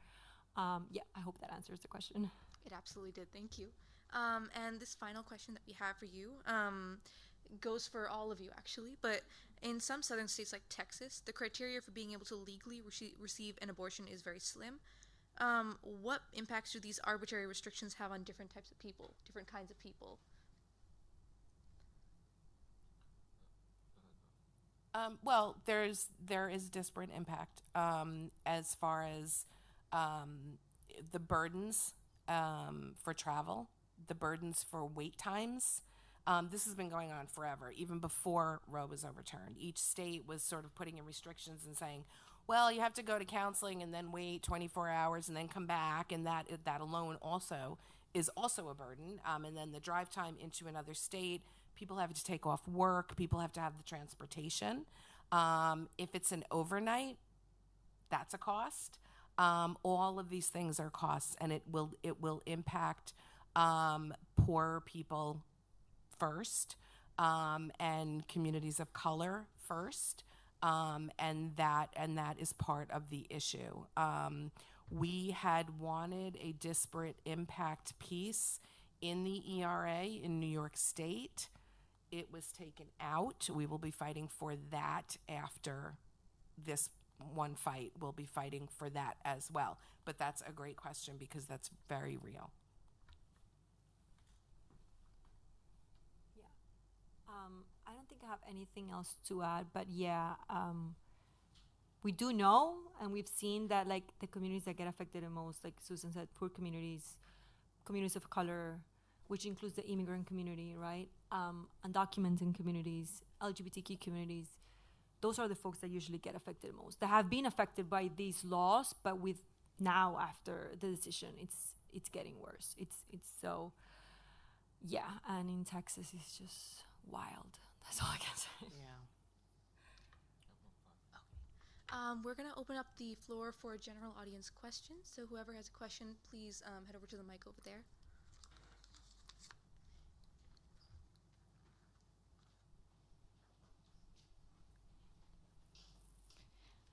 I hope that answers the question. It absolutely did. Thank you. And this final question that we have for you goes for all of you, actually. But in some southern states like Texas, the criteria for being able to legally receive an abortion is very slim. What impacts do these arbitrary restrictions have on different types of people, different kinds of people? Well, there is disparate impact as far as the burdens for travel, the burdens for wait times, This has been going on forever, even before Roe was overturned. Each state was sort of putting in restrictions and saying, well, you have to go to counseling and then wait 24 hours and then come back, and that alone also is also a burden. And then the drive time into another state, people have to take off work, people have to have the transportation. If it's an overnight, that's a cost. All of these things are costs, and it will impact poor people first, and communities of color first. And that is part of the issue. We had wanted a disparate impact piece in the ERA in New York State. It was taken out. We will be fighting for that after this one fight. We'll be fighting for that as well. But that's a great question because that's very real. I don't think I have anything else to add, but we do know, and we've seen that like the communities that get affected the most, like Susan said, poor communities, communities of color, which includes the immigrant community, right? Undocumented communities, LGBTQ communities. Those are the folks that usually get affected the most. That have been affected by these laws, but with now after the decision, it's getting worse. It's so, and in Texas, it's just wild. That's all I can say. Yeah. We're going to open up the floor for general audience questions. So whoever has a question, please head over to the mic over there.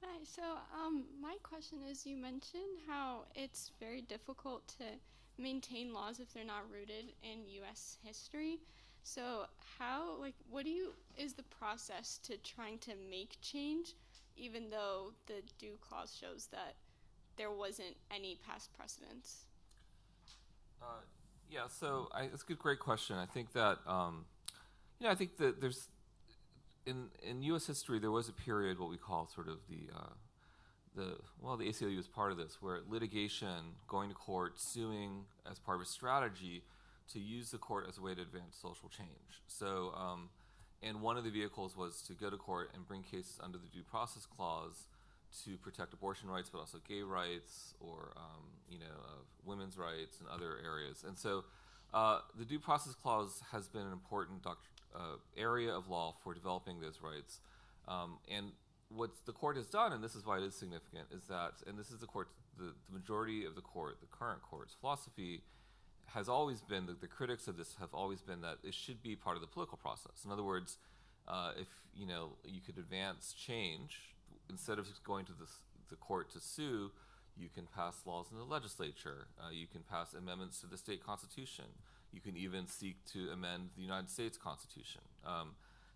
Hi, so my question is, you mentioned how it's very difficult to maintain laws if they're not rooted in U.S. history. So what is the process to trying to make change, even though the due clause shows that there wasn't any past precedents? So it's a great question. I think that, I think that there's, in U.S. history, there was a period, what we call sort of the ACLU is part of this, where litigation, going to court, suing as part of a strategy to use the court as a way to advance social change. So, and one of the vehicles was to go to court and bring cases under the Due Process Clause to protect abortion rights, but also gay rights or, women's rights and other areas. And so the Due Process Clause has been an important area of law for developing those rights. And what the court has done, and this is why it is significant, is that, and this is the majority of the current court's philosophy, has always been, the critics of this have always been that it should be part of the political process. In other words, if you could advance change, instead of just going to the court to sue, you can pass laws in the legislature. You can pass amendments to the state constitution. You can even seek to amend the United States Constitution.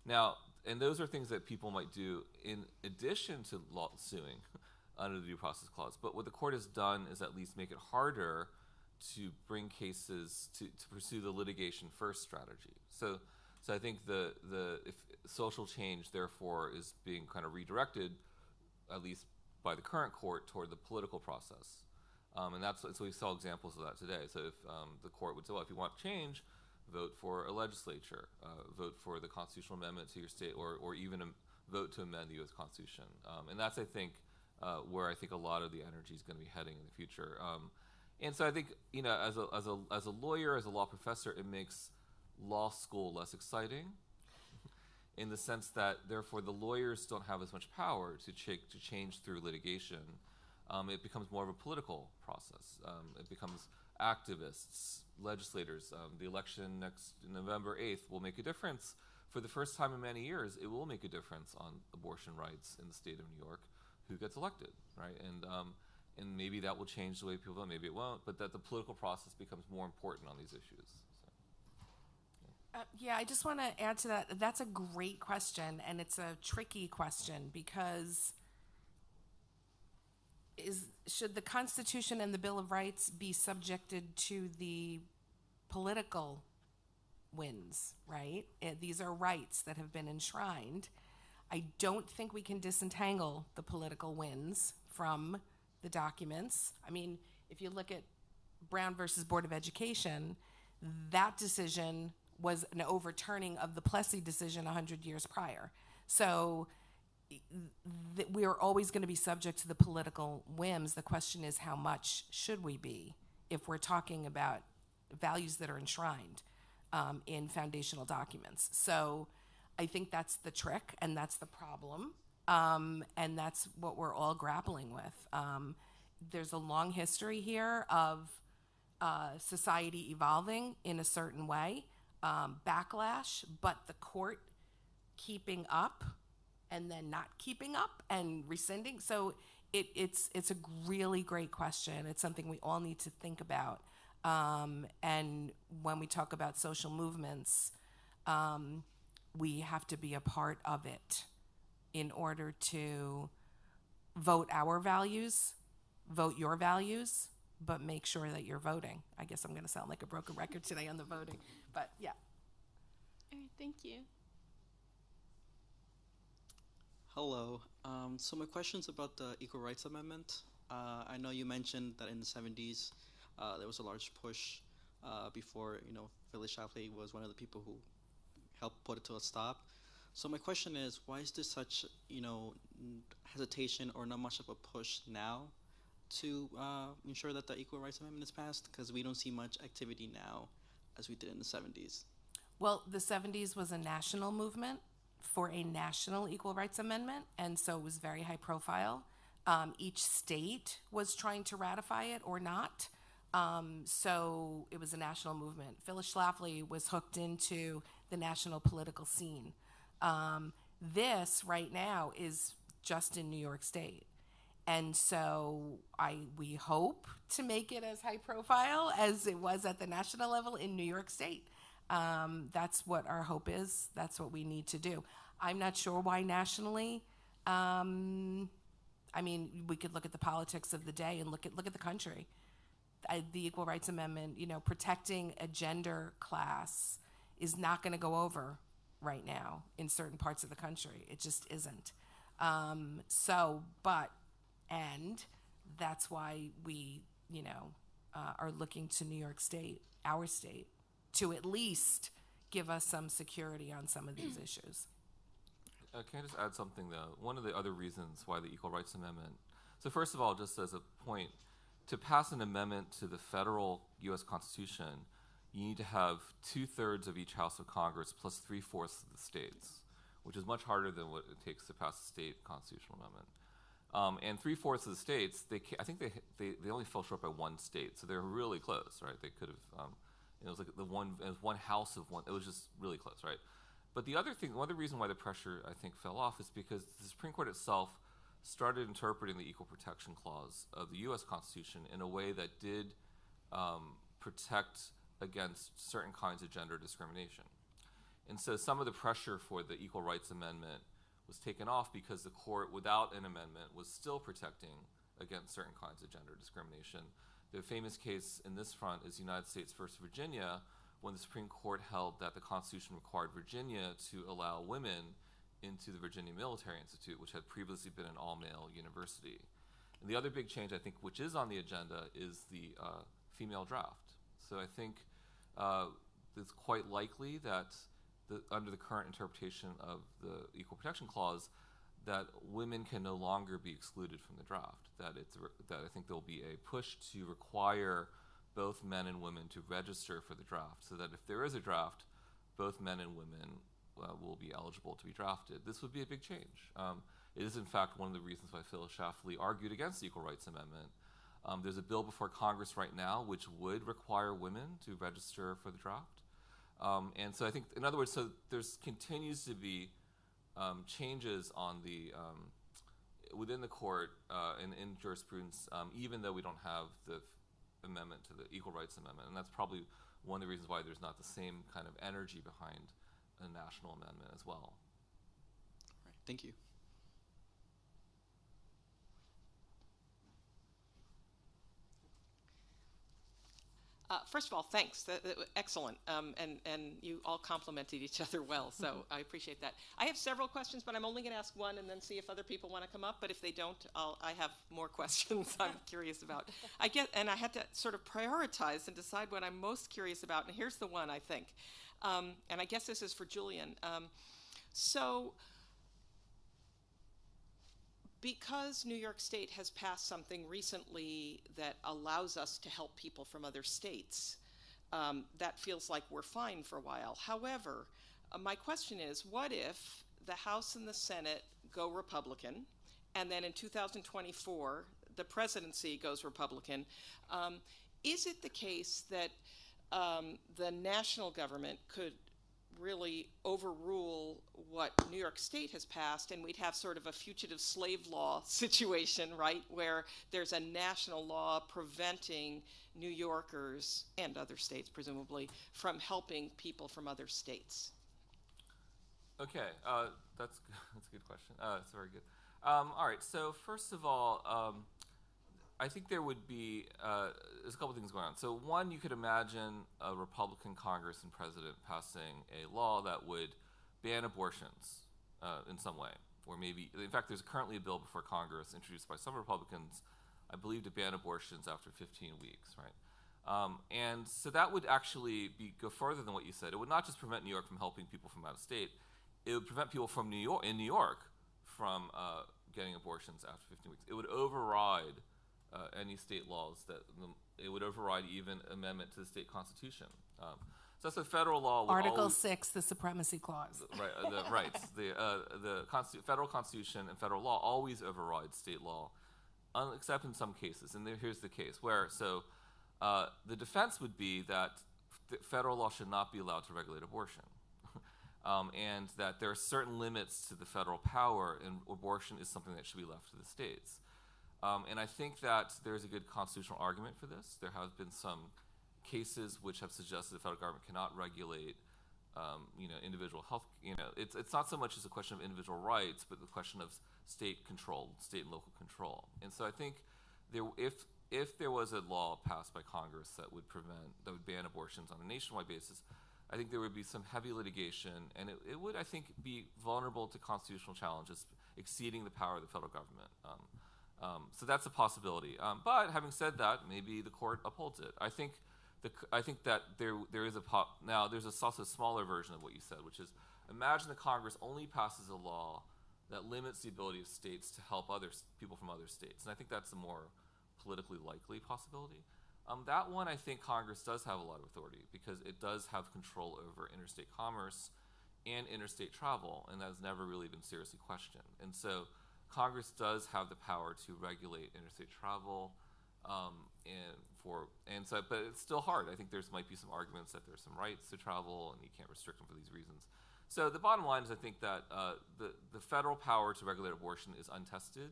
Now, and those are things that people might do in addition to suing under the Due Process Clause. But what the court has done is at least make it harder to bring cases to pursue the litigation first strategy. So I think if social change therefore is being kind of redirected, at least by the current court, toward the political process. And so we saw examples of that today. So if the court would say, well, if you want change, vote for a legislature, vote for the constitutional amendment to your state, or even vote to amend the U.S. Constitution. And that's, I think, where I think a lot of the energy is going to be heading in the future. And so I think, as a lawyer, as a law professor, it makes law school less exciting, in the sense that, therefore, the lawyers don't have as much power to change through litigation. It becomes more of a political process. It becomes activists, legislators. The election next November 8th will make a difference. For the first time in many years, it will make a difference on abortion rights in the state of New York, who gets elected, right? And maybe that will change the way people vote, maybe it won't, but that the political process becomes more important on these issues. I just want to add to that. That's a great question, and it's a tricky question, because should the Constitution and the Bill of Rights be subjected to the political winds, right? These are rights that have been enshrined. I don't think we can disentangle the political winds from the documents. I mean, if you look at Brown versus Board of Education, that decision was an overturning of the Plessy decision 100 years prior. So we are always going to be subject to the political whims. The question is, how much should we be if we're talking about values that are enshrined in foundational documents? So I think that's the trick, and that's the problem, and that's what we're all grappling with. There's a long history here of society evolving in a certain way, backlash, but the court keeping up and then not keeping up and rescinding. So it's a really great question. It's something we all need to think about. And when we talk about social movements, we have to be a part of it in order to vote our values, vote your values, but make sure that you're voting. I guess I'm going to sound like a broken record today on the voting, but yeah. All right, thank you. Hello. So my question's about the Equal Rights Amendment. I know you mentioned that in the 70s there was a large push before, Phyllis Schlafly was one of the people who helped put it to a stop. So my question is, why is there such, hesitation or not much of a push now to ensure that the Equal Rights Amendment is passed? Because we don't see much activity now as we did in the 70s. Well, the 70s was a national movement for a national Equal Rights Amendment, and so it was very high profile. Each state was trying to ratify it or not. So it was a national movement. Phyllis Schlafly was hooked into the national political scene. This right now is just in New York State. And so we hope to make it as high profile as it was at the national level in New York State. That's what our hope is. That's what we need to do. I'm not sure why nationally. I mean, we could look at the politics of the day and look at the country. The Equal Rights Amendment, protecting a gender class is not going to go over right now in certain parts of the country. It just isn't. And that's why we, are looking to New York State, our state, to at least give us some security on some of these issues. Can I just add something, though? One of the other reasons why the Equal Rights Amendment, so first of all, just as a point, to pass an amendment to the federal U.S. Constitution, you need to have 2/3 of each House of Congress plus 3/4 of the states, which is much harder than what it takes to pass a state constitutional amendment. And 3/4 of the states, I think they only fell short by one state, so they're really close, right? They could have, it was like it was one house of one. It was just really close, right? But the other thing, one other reason why the pressure, I think, fell off is because the Supreme Court itself started interpreting the Equal Protection Clause of the U.S. Constitution in a way that did protect against certain kinds of gender discrimination. And so some of the pressure for the Equal Rights Amendment was taken off because the court, without an amendment, was still protecting against certain kinds of gender discrimination. The famous case in this front is United States versus Virginia, when the Supreme Court held that the Constitution required Virginia to allow women into the Virginia Military Institute, which had previously been an all-male university. And the other big change, I think, which is on the agenda, is the female draft. So I think it's quite likely that under the current interpretation of the Equal Protection Clause, that women can no longer be excluded from the draft. That I think there'll be a push to require both men and women to register for the draft, so that if there is a draft, both men and women will be eligible to be drafted. This would be a big change. It is, in fact, one of the reasons why Phyllis Schlafly argued against the Equal Rights Amendment. There's a bill before Congress right now which would require women to register for the draft. And so I think, in other words, so there's continues to be changes on the within the court and in jurisprudence, even though we don't have the amendment to the Equal Rights Amendment. And that's probably one of the reasons why there's not the same kind of energy behind a national amendment as well. All right, thank you. First of all, thanks. Excellent. And you all complimented each other well, so I appreciate that. I have several questions, but I'm only going to ask one and then see if other people want to come up. But if they don't, I have more questions I'm curious about. And I had to sort of prioritize and decide what I'm most curious about. And here's the one, I think. And I guess this is for Julian. So, because New York State has passed something recently that allows us to help people from other states, that feels like we're fine for a while. However, my question is, what if the House and the Senate go Republican, and then in 2024, the presidency goes Republican? Is it the case that the national government could really overrule what New York State has passed, and we'd have sort of a fugitive slave law situation, right, where there's a national law preventing New Yorkers and other states, presumably, from helping people from other states? Okay, that's a good question. It's very good. All right, so first of all, I think there would be, there's a couple things going on. So one, you could imagine a Republican Congress and president passing a law that would ban abortions in some way. Or maybe, in fact, there's currently a bill before Congress introduced by some Republicans, I believe, to ban abortions after 15 weeks, right? And so that would actually go further than what you said. It would not just prevent New York from helping people from out of state. It would prevent people from New York from getting abortions after 15 weeks. It would override any state laws. It would override even amendment to the state constitution. So that's a federal law. Article 6, the Supremacy Clause. Right, the rights. The federal constitution and federal law always override state law, except in some cases. And here's the case where, the defense would be that federal law should not be allowed to regulate abortion. And that there are certain limits to the federal power, and abortion is something that should be left to the states. And I think that there's a good constitutional argument for this. There have been some cases which have suggested the federal government cannot regulate, individual health. It's not so much as a question of individual rights, but the question of state control, state and local control. And so I think if there was a law passed by Congress that would ban abortions on a nationwide basis, I think there would be some heavy litigation, and it would, I think, be vulnerable to constitutional challenges exceeding the power of the federal government. So that's a possibility. But having said that, maybe the court upholds it. I think that there is now there's also a smaller version of what you said, which is imagine the Congress only passes a law that limits the ability of states to help people from other states, and I think that's a more politically likely possibility. That one, I think Congress does have a lot of authority because it does have control over interstate commerce and interstate travel, and that has never really been seriously questioned. And so Congress does have the power to regulate interstate travel, but it's still hard. I think might be some arguments that there's some rights to travel and you can't restrict them for these reasons. So the bottom line is I think that the federal power to regulate abortion is untested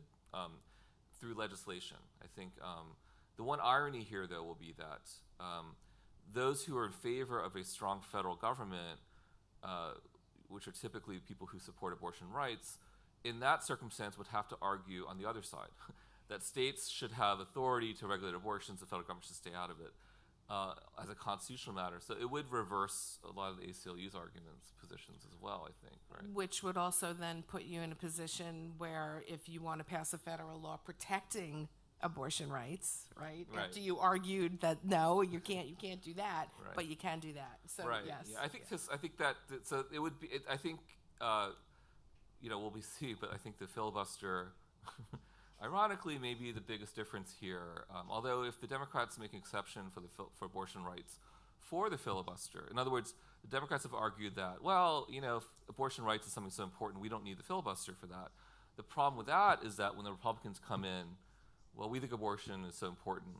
through legislation. I think the one irony here, though, will be that those who are in favor of a strong federal government, which are typically people who support abortion rights, in that circumstance would have to argue on the other side that states should have authority to regulate abortions, the federal government should stay out of it as a constitutional matter. So it would reverse a lot of the ACLU's positions as well, I think, right? Which would also then put you in a position where if you want to pass a federal law protecting abortion rights, right? After you argued that no, you can't do that, but you can do that. So yes, yeah, I think that so it would be. I think we'll see, but I think the filibuster, ironically, may be the biggest difference here. Although if the Democrats make an exception for abortion rights for the filibuster, in other words, the Democrats have argued that if abortion rights is something so important, we don't need the filibuster for that. The problem with that is that when the Republicans come in, we think abortion is so important,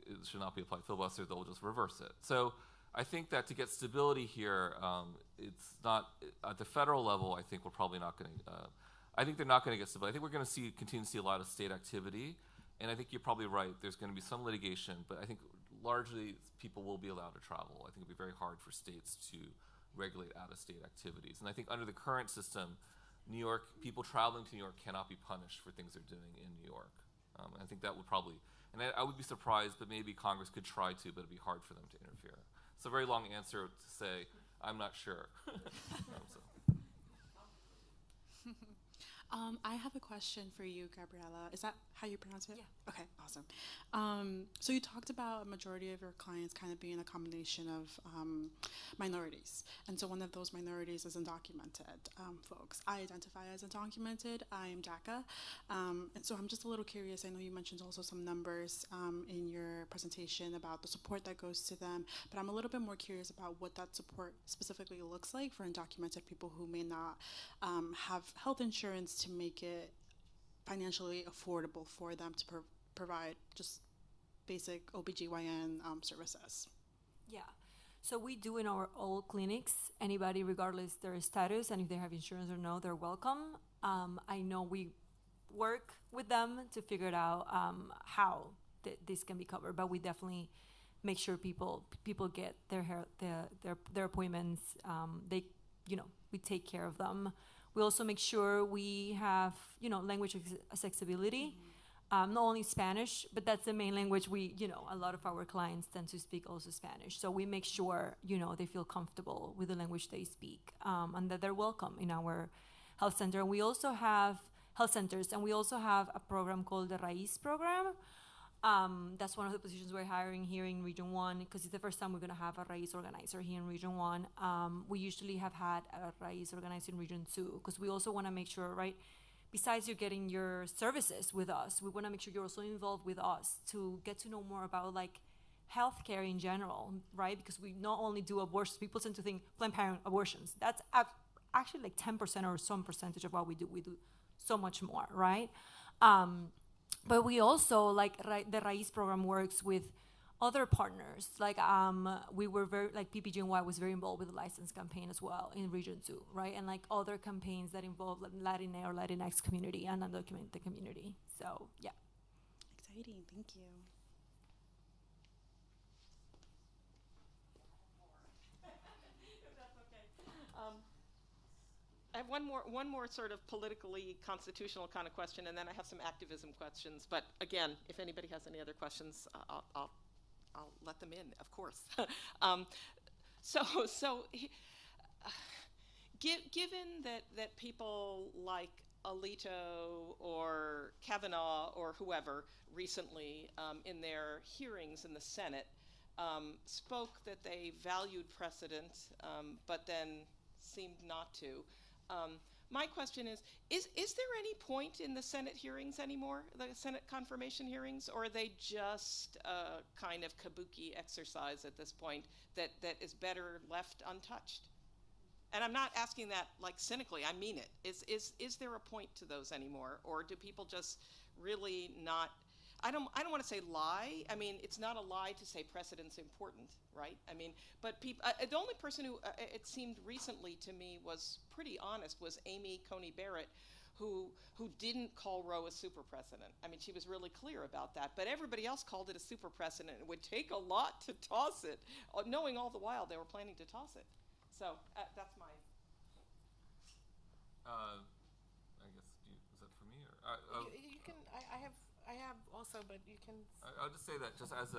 it should not be applied to filibuster, they'll just reverse it. So I think that to get stability here, it's not, at the federal level, I think we're probably not going to, I think they're not going to get stability. I think we're going to continue to see a lot of state activity, and I think you're probably right, there's going to be some litigation, but I think largely people will be allowed to travel. I think it'll be very hard for states to regulate out-of-state activities. And I think under the current system, people traveling to New York cannot be punished for things they're doing in New York. I think that would probably, and I would be surprised, but maybe Congress could try to, but it'd be hard for them to interfere. It's a very long answer to say, I'm not sure. I have a question for you, Gabriela. Is that how you pronounce it? Yeah. Okay, awesome. So you talked about a majority of your clients kind of being a combination of minorities. And so one of those minorities is undocumented folks. I identify as undocumented. I am DACA. And so I'm just a little curious. I know you mentioned also some numbers in your presentation about the support that goes to them, but I'm a little bit more curious about what that support specifically looks like for undocumented people who may not have health insurance to make it financially affordable for them to provide just basic OBGYN services. Yeah. So we do in our all clinics, anybody regardless their status and if they have insurance or no, they're welcome. I know we work with them to figure it out how this can be covered, but we definitely make sure people get their appointments. We take care of them. We also make sure we have language accessibility. Not only Spanish, but that's the main language a lot of our clients tend to speak also Spanish. So we make sure, they feel comfortable with the language they speak and that they're welcome in our health center. And we also have health centers, and we also have a program called the Raíz program. That's one of the positions we're hiring here in Region 1 because it's the first time we're going to have a Raíz organizer here in Region 1. We usually have had a Raíz organizer in Region 2 because we also want to make sure, right, besides you getting your services with us, we want to make sure you're also involved with us to get to know more about healthcare in general, right? Because we not only do abortions, people tend to think Planned Parenthood abortions. That's actually 10% or some percentage of what we do. We do so much more, right? But we also, the Raíz program works with other partners. We were PPGNY was very involved with the license campaign as well in Region 2, right? And other campaigns that involve Latina or Latinx community and undocumented community. So, yeah. Exciting, thank you. I have one more sort of politically constitutional kind of question, and then I have some activism questions. But again, if anybody has any other questions, I'll let them in, of course. Given that people like Alito or Kavanaugh or whoever recently in their hearings in the Senate spoke that they valued precedent, but then seemed not to. My question is there any point in the Senate hearings anymore, the Senate confirmation hearings, or are they just a kind of kabuki exercise at this point that is better left untouched? And I'm not asking that cynically, I mean it. Is there a point to those anymore, or do people just really not? I don't want to say lie. I mean, it's not a lie to say precedent's important, right? I mean, but the only person who it seemed recently to me was pretty honest was Amy Coney Barrett, who didn't call Roe a super precedent. I mean, she was really clear about that. But everybody else called it a super precedent. It would take a lot to toss it, knowing all the while they were planning to toss it. So that's my. I guess is that for me or you can. I have also, but you can. I'll just say that just as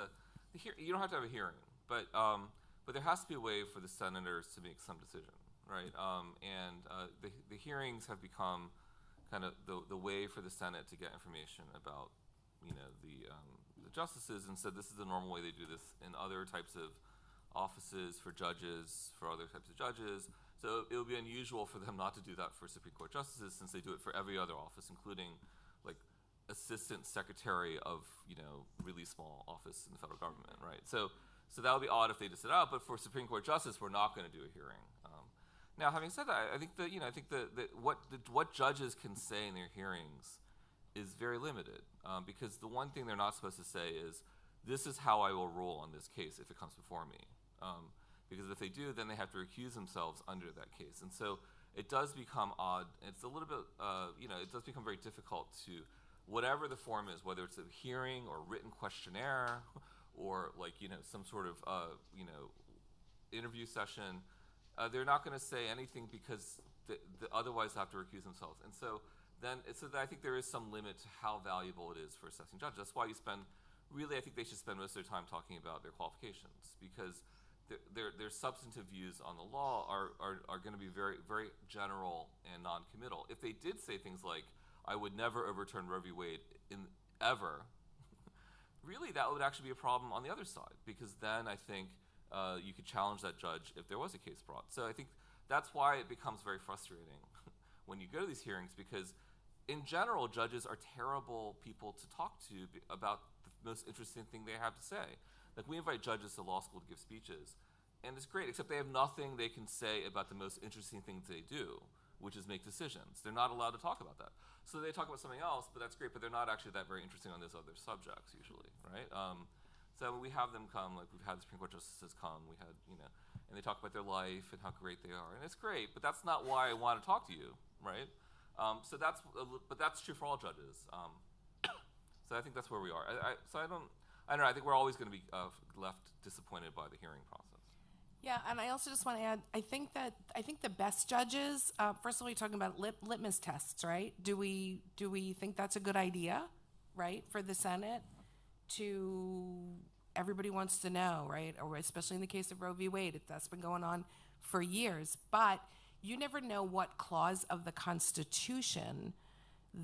you don't have to have a hearing, but there has to be a way for the senators to make some decision, right? The hearings have become kind of the way for the Senate to get information about the justices, and so this is the normal way they do this in other types of offices for judges, for other types of judges. So it would be unusual for them not to do that for Supreme Court justices, since they do it for every other office, including assistant secretary of really small office in the federal government, right? So that would be odd if they just said, oh, but for Supreme Court justice, we're not going to do a hearing. Now, having said that, I think that what judges can say in their hearings is very limited, because the one thing they're not supposed to say is, this is how I will rule on this case if it comes before me. Because if they do, then they have to recuse themselves under that case. And so it does become odd. It's a little bit, it does become very difficult to, whatever the form is, whether it's a hearing or written questionnaire or some sort of, interview session, they're not going to say anything because otherwise they have to recuse themselves. And so I think there is some limit to how valuable it is for assessing judges. That's why I think they should spend most of their time talking about their qualifications, because their substantive views on the law are going to be very, very general and non-committal. If they did say things like, I would never overturn Roe v. Wade ever, really that would actually be a problem on the other side, because then I think you could challenge that judge if there was a case brought. So I think that's why it becomes very frustrating when you go to these hearings, because in general, judges are terrible people to talk to about the most interesting thing they have to say. Like, we invite judges to law school to give speeches, and it's great, except they have nothing they can say about the most interesting things they do, which is make decisions. They're not allowed to talk about that. So they talk about something else, but that's great, but they're not actually that very interesting on those other subjects usually, right? So we have them come, like we've had the Supreme Court justices come, we had, and they talk about their life and how great they are, and it's great, but that's not why I want to talk to you, right? But that's true for all judges. So I think that's where we are. I don't know, I think we're always going to be left disappointed by the hearing process. Yeah, and I also just want to add, I think the best judges, first of all, you're talking about litmus tests, right? Do we think that's a good idea, right, for the Senate everybody wants to know, right? Or especially in the case of Roe v. Wade, that's been going on for years. But you never know what clause of the Constitution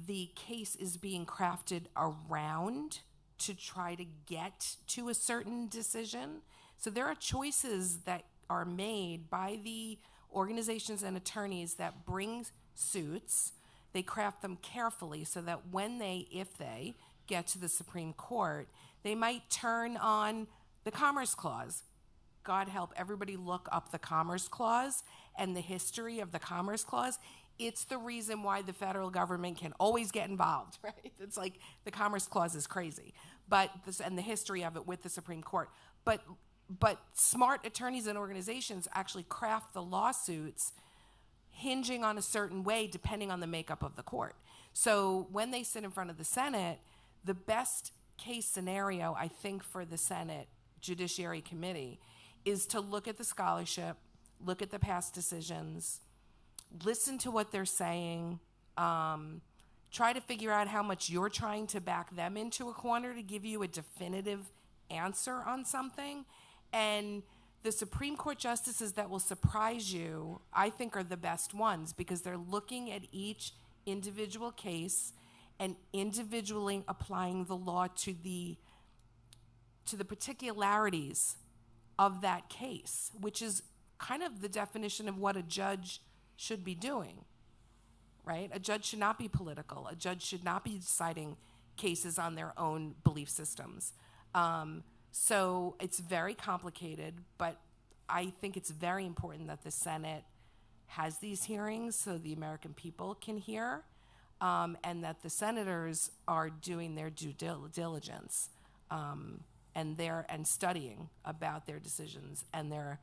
the case is being crafted around to try to get to a certain decision. So there are choices that are made by the organizations and attorneys that bring suits. They craft them carefully so that if they get to the Supreme Court, they might turn on the Commerce Clause. God help everybody look up the Commerce Clause and the history of the Commerce Clause. It's the reason why the federal government can always get involved, right? It's like the Commerce Clause is crazy, and the history of it with the Supreme Court. But smart attorneys and organizations actually craft the lawsuits hinging on a certain way depending on the makeup of the court. So when they sit in front of the Senate, the best case scenario, I think, for the Senate Judiciary Committee is to look at the scholarship, look at the past decisions, listen to what they're saying, try to figure out how much you're trying to back them into a corner to give you a definitive answer on something. And the Supreme Court justices that will surprise you, I think, are the best ones, because they're looking at each individual case and individually applying the law to the particularities of that case, which is kind of the definition of what a judge should be doing, right? A judge should not be political. A judge should not be deciding cases on their own belief systems. So it's very complicated, but I think it's very important that the Senate has these hearings so the American people can hear, and that the senators are doing their due diligence and studying about their decisions and their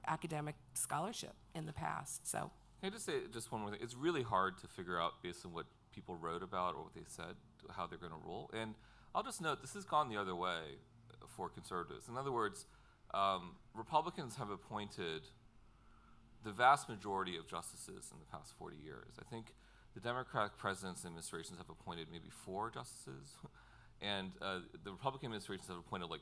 academic scholarship in the past. So, can I just say just one more thing? It's really hard to figure out based on what people wrote about or what they said how they're going to rule. And I'll just note this has gone the other way for conservatives. In other words, Republicans have appointed the vast majority of justices in the past 40 years. I think the Democratic presidents and administrations have appointed maybe 4 justices, and the Republican administrations have appointed like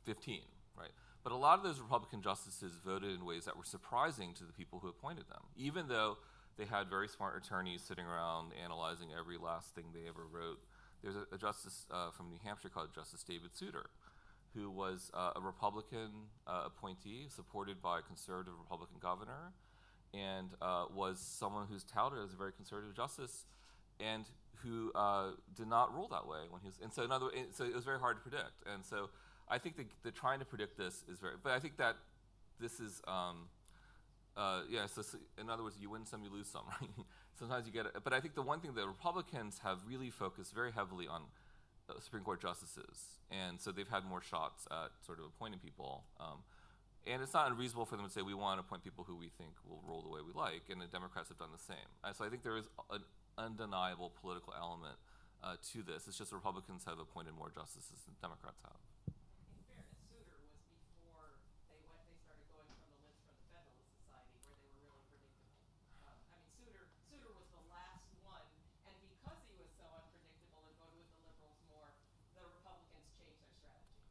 15, right? But a lot of those Republican justices voted in ways that were surprising to the people who appointed them, even though they had very smart attorneys sitting around analyzing every last thing they ever wrote. There's a justice from New Hampshire called Justice David Souter, who was a Republican appointee supported by a conservative Republican governor, and was someone who's touted as a very conservative justice, and who did not rule that way when he was. And so, so it was very hard to predict. And so, I think that trying to predict this is very. But I think that this is, So in other words, you win some, you lose some, right? Sometimes you get it. But I think the one thing that Republicans have really focused very heavily on Supreme Court justices, and so they've had more shots at sort of appointing people. And it's not unreasonable for them to say we want to appoint people who we think will roll the way we like, and the Democrats have done the same. So I think there is an undeniable political element to this. It's just Republicans have appointed more justices than Democrats have. In fairness, Souter was before they started going from the list from the Federalist Society, where they were really predictable. Souter was the last one, and because he was so unpredictable and voted with the liberals more, the Republicans changed their strategy.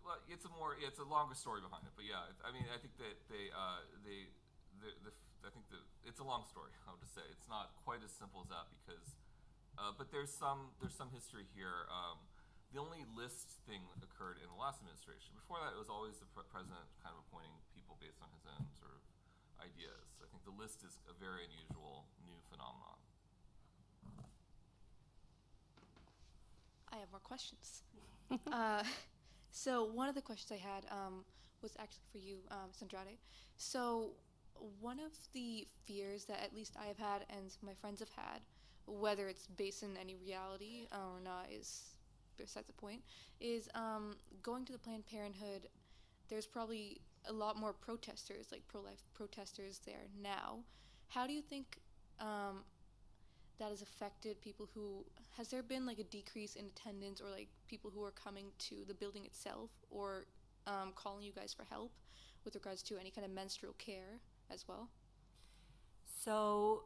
Well, it's a longer story behind it, but yeah, I mean, I think that I think that it's a long story. I would just say it's not quite as simple as that because, but there's some history here. The only list thing occurred in the last administration. Before that, it was always the president kind of appointing people based on his own sort of ideas. I think the list is a very unusual new phenomenon. I have more questions. So one of the questions I had was actually for you, Ms. Andrade. So one of the fears that at least I have had and my friends have had, whether it's based in any reality or not is besides the point, is going to the Planned Parenthood, there's probably a lot more protesters, like pro-life protesters there now. How do you think that has affected people who, has there been like a decrease in attendance or like people who are coming to the building itself or calling you guys for help with regards to any kind of menstrual care as well? So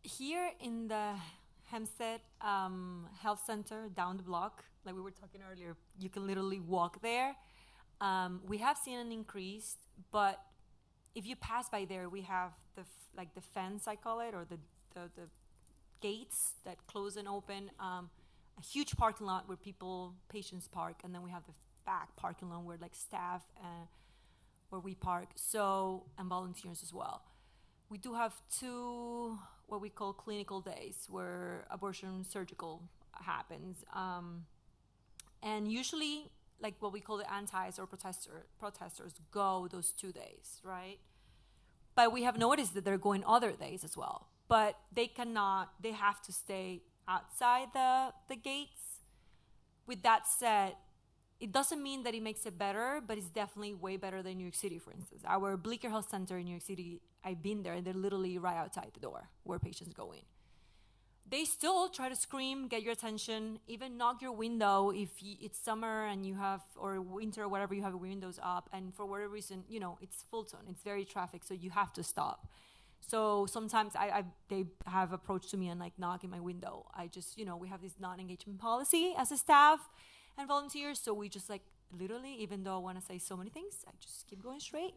here in the Hempstead Health Center down the block, like we were talking earlier, you can literally walk there. We have seen an increase, but if you pass by there, we have the fence, I call it, or the gates that close and open, a huge parking lot where patients park, and then we have the back parking lot where like staff where we park, and volunteers as well. We do have 2 what we call clinical days where abortion surgical happens, and usually like what we call the antis or protesters go those 2 days, right? But we have noticed that they're going other days as well. But they have to stay outside the gates. With that said, it doesn't mean that it makes it better, but it's definitely way better than New York City, for instance. Our Bleecker Health Center in New York City, I've been there, and they're literally right outside the door where patients go in. They still try to scream, get your attention, even knock your window if it's summer and you have, or winter or whatever, you have windows up, and for whatever reason, it's Fulton, it's very traffic, so you have to stop. So sometimes they have approached to me and like knocking my window. I just, we have this non-engagement policy as a staff and volunteers, so we just like literally, even though I want to say so many things, I just keep going straight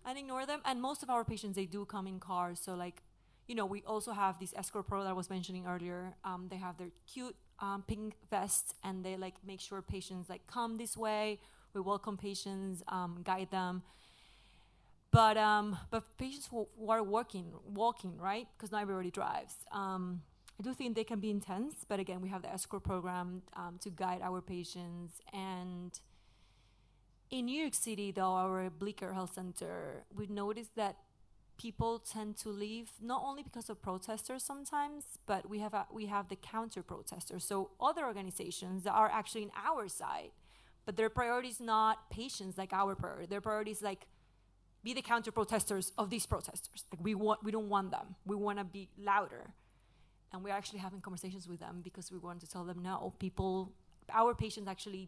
and ignore them. And most of our patients, they do come in cars, so like, we also have this escort pro that I was mentioning earlier. They have their cute pink vests, and they like make sure patients like come this way. We welcome patients, guide them. But patients who are walking, right? Because not everybody drives. I do think they can be intense, but again, we have the escort program to guide our patients. And in New York City, though, our Bleecker Health Center, we noticed that people tend to leave not only because of protesters sometimes, but we have the counter protesters. So other organizations that are actually in our side, but their priority is not patients like our priority. Their priority is like be the counter protesters of these protesters. Like we don't want them. We want to be louder, and we're actually having conversations with them because we want to tell them no. Our patients actually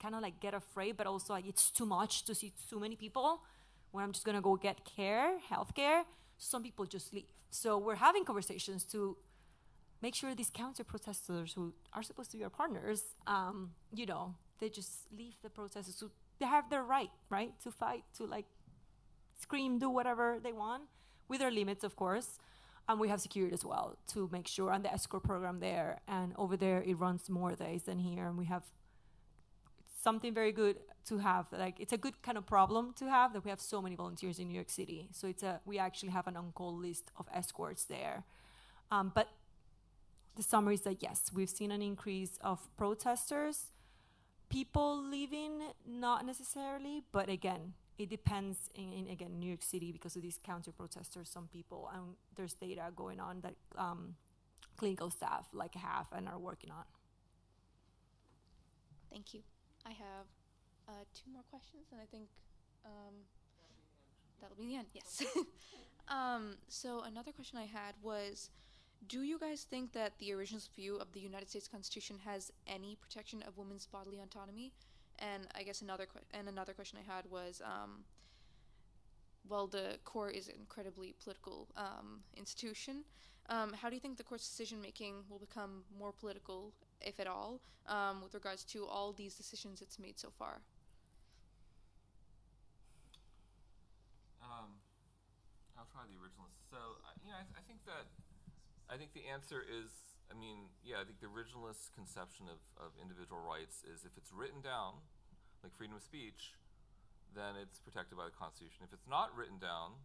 kind of like get afraid, but also like it's too much to see too many people. When I'm just gonna go get healthcare, some people just leave. So we're having conversations to make sure these counter protesters who are supposed to be our partners, they just leave the protesters. So they have their right, to fight, to like scream, do whatever they want, with their limits, of course. And we have security as well to make sure, and the escort program there. And over there, it runs more days than here, and we have something very good to have. Like it's a good kind of problem to have that we have so many volunteers in New York City. So we actually have an on-call list of escorts there. But the summary is that yes, we've seen an increase of protesters. People leaving, not necessarily, but again, it depends in New York City because of these counter-protesters, some people, and there's data going on that clinical staff like have and are working on. Thank you. I have 2 more questions, and I think that'll be the end, yes. So another question I had was, do you guys think that the originalist view of the United States Constitution has any protection of women's bodily autonomy? And I guess another question I had was, well, the court is an incredibly political institution. How do you think the court's decision-making will become more political, if at all, with regards to all these decisions it's made so far? I'll try the originalist. So, I think the answer is, I think the originalist conception of individual rights is if it's written down, like freedom of speech, then it's protected by the Constitution. If it's not written down,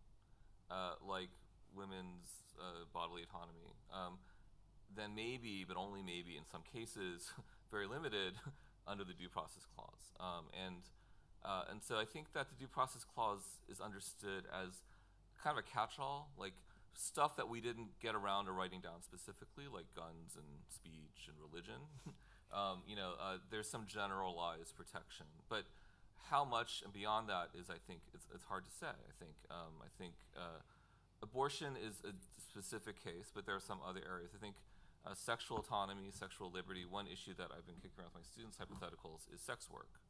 like women's bodily autonomy, then maybe, but only maybe in some cases, very limited under the Due Process Clause. And so I think that the Due Process Clause is understood as kind of a catch-all, like stuff that we didn't get around to writing down specifically, like guns and speech and religion. There's some generalized protection, but how much and beyond that is, I think, it's hard to say. I think abortion is a specific case, but there are some other areas. I think sexual autonomy, sexual liberty. One issue that I've been kicking around with my students' hypotheticals is sex work.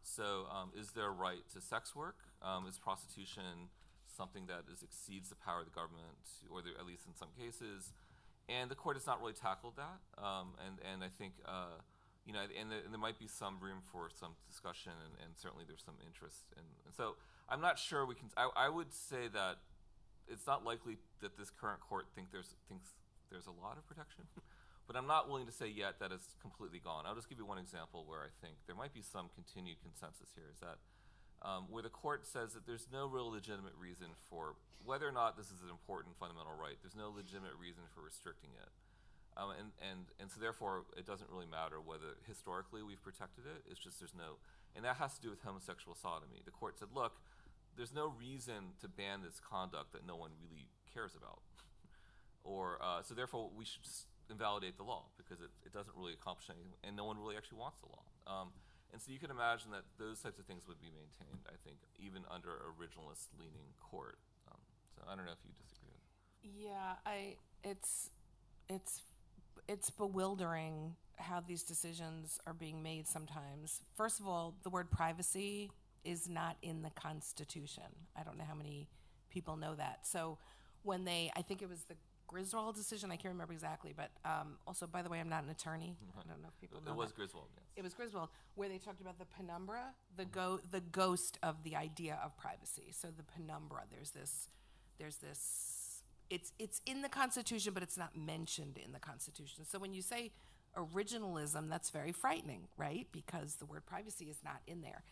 So, is there a right to sex work? Is prostitution something that exceeds the power of the government, or at least in some cases? And the court has not really tackled that. And I think, and there might be some room for some discussion, and certainly there's some interest. And so I'm not sure we can. I would say that it's not likely that this current court thinks there's a lot of protection, but I'm not willing to say yet that it's completely gone. I'll just give you one example where I think there might be some continued consensus here, is that where the court says that there's no real legitimate reason for whether or not this is an important fundamental right. There's no legitimate reason for restricting it, and so therefore it doesn't really matter whether historically we've protected it. It's just there's no, and that has to do with homosexual sodomy. The court said, look, there's no reason to ban this conduct that no one really cares about, or so therefore we should just invalidate the law because it doesn't really accomplish anything, and no one really actually wants the law. And so you can imagine that those types of things would be maintained, I think, even under a originalist-leaning court. So I don't know if you disagree with that. Yeah, it's bewildering how these decisions are being made sometimes. First of all, the word privacy is not in the Constitution. I don't know how many people know that. So when I think it was the Griswold decision, I can't remember exactly, but also, by the way, I'm not an attorney. I don't know if people know It was that. Griswold, yes. It was Griswold, where they talked about the penumbra, the ghost of the idea of privacy. So the penumbra, there's this, it's in the Constitution, but it's not mentioned in the Constitution. So when you say originalism, that's very frightening, right? Because the word privacy is not in there.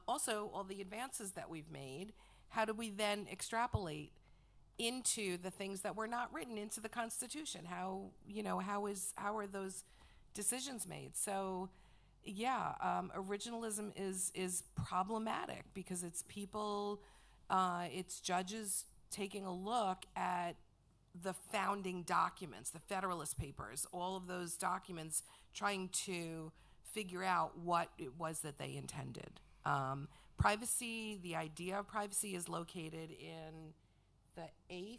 Also, all the advances that we've made, how do we then extrapolate into the things that were not written into the Constitution? How are those decisions made? So, originalism is problematic because it's people, it's judges taking a look at the founding documents, the Federalist Papers, all of those documents, trying to figure out what it was that they intended. Privacy, the idea of privacy is located in the 8th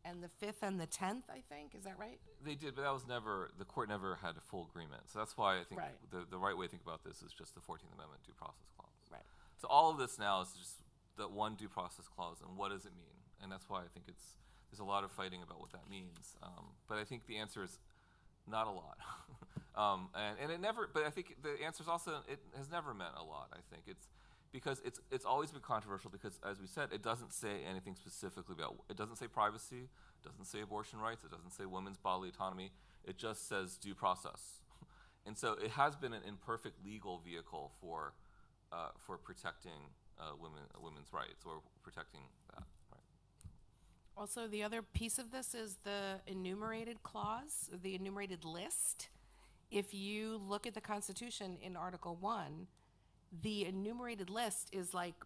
and the 5th and the 10th, I think. Is that right? They did, but that was the court never had a full agreement. So that's why I think Right. the right way to think about this is just the 14th Amendment Due Process Clause. Right. So all of this now is just the one Due Process Clause, and what does it mean? And that's why I think there's a lot of fighting about what that means. But I think the answer is not a lot. And it never, but I think the answer is also, it has never meant a lot, I think. Because it's always been controversial because, as we said, it doesn't say anything specifically about, it doesn't say privacy, it doesn't say abortion rights, it doesn't say women's bodily autonomy, it just says due process. And so it has been an imperfect legal vehicle for protecting women's rights, or protecting that. Right. Also, the other piece of this is the enumerated clause, the enumerated list. If you look at the Constitution in Article 1, the enumerated list is like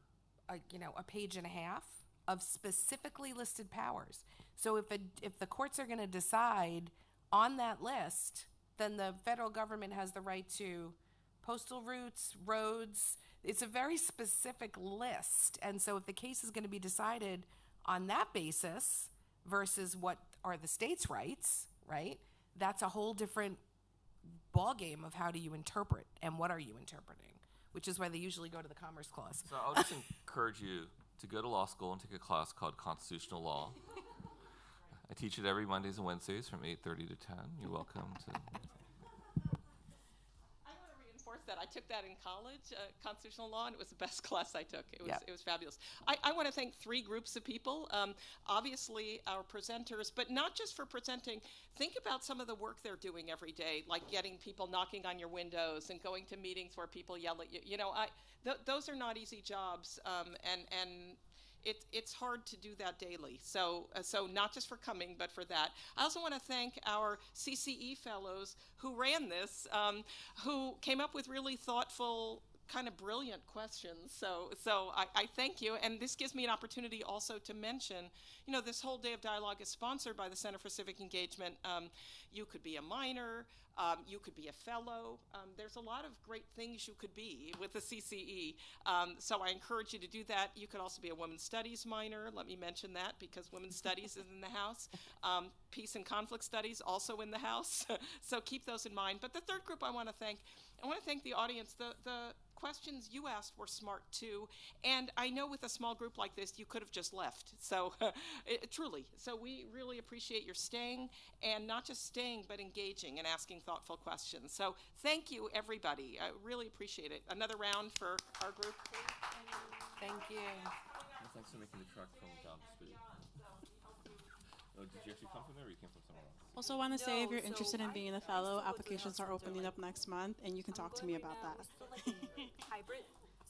a page and a half of specifically listed powers. So if the courts are going to decide on that list, then the federal government has the right to postal routes, roads. It's a very specific list. And so if the case is going to be decided on that basis versus what are the state's rights, right, that's a whole different ballgame of how do you interpret and what are you interpreting, which is why they usually go to the Commerce Clause. So I'll just encourage you to go to law school and take a class called Constitutional Law. I teach it every Mondays and Wednesdays from 8:30 to 10. You're welcome to. I want to reinforce that. I took that in college, constitutional law, and it was the best class I took. It was, Yep. it was fabulous. I want to thank three groups of people. Obviously, our presenters, but not just for presenting. Think about some of the work they're doing every day, like getting people knocking on your windows and going to meetings where people yell at you. You know, those are not easy jobs, and it's hard to do that daily. So not just for coming, but for that. I also want to thank our CCE fellows who ran this, who came up with really thoughtful, kind of brilliant questions. So I thank you. And this gives me an opportunity also to mention, you know, this whole day of dialogue is sponsored by the Center for Civic Engagement. You could be a minor, you could be a fellow. There's a lot of great things you could be with the CCE. So I encourage you to do that. You could also be a women's studies minor. Let me mention that because women's studies is in the house. Peace and conflict studies also in the house. So keep those in mind. But the third group I want to thank the audience. The questions you asked were smart too, and I know with a small group like this you could have just left, so truly, so we really appreciate your staying, and not just staying but engaging and asking thoughtful questions. So thank you everybody, I really appreciate it. Another round for our group. Thank you. Well, thanks for making the trek from Dobbs Street. Oh, did you actually come from there, or you came from somewhere else? Also, want to say if you're interested in being a fellow, applications are opening up next month, and you can talk to me about that. Hybrid,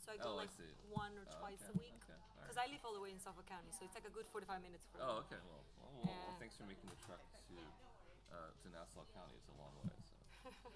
so I go Oh, I like see. 1 or twice okay, a week. okay, all Because right. I live all the way in Suffolk County, so it's like a good 45 minutes for me. Oh, okay. Well, thanks for making the trek to Nassau County. It's a long way. So.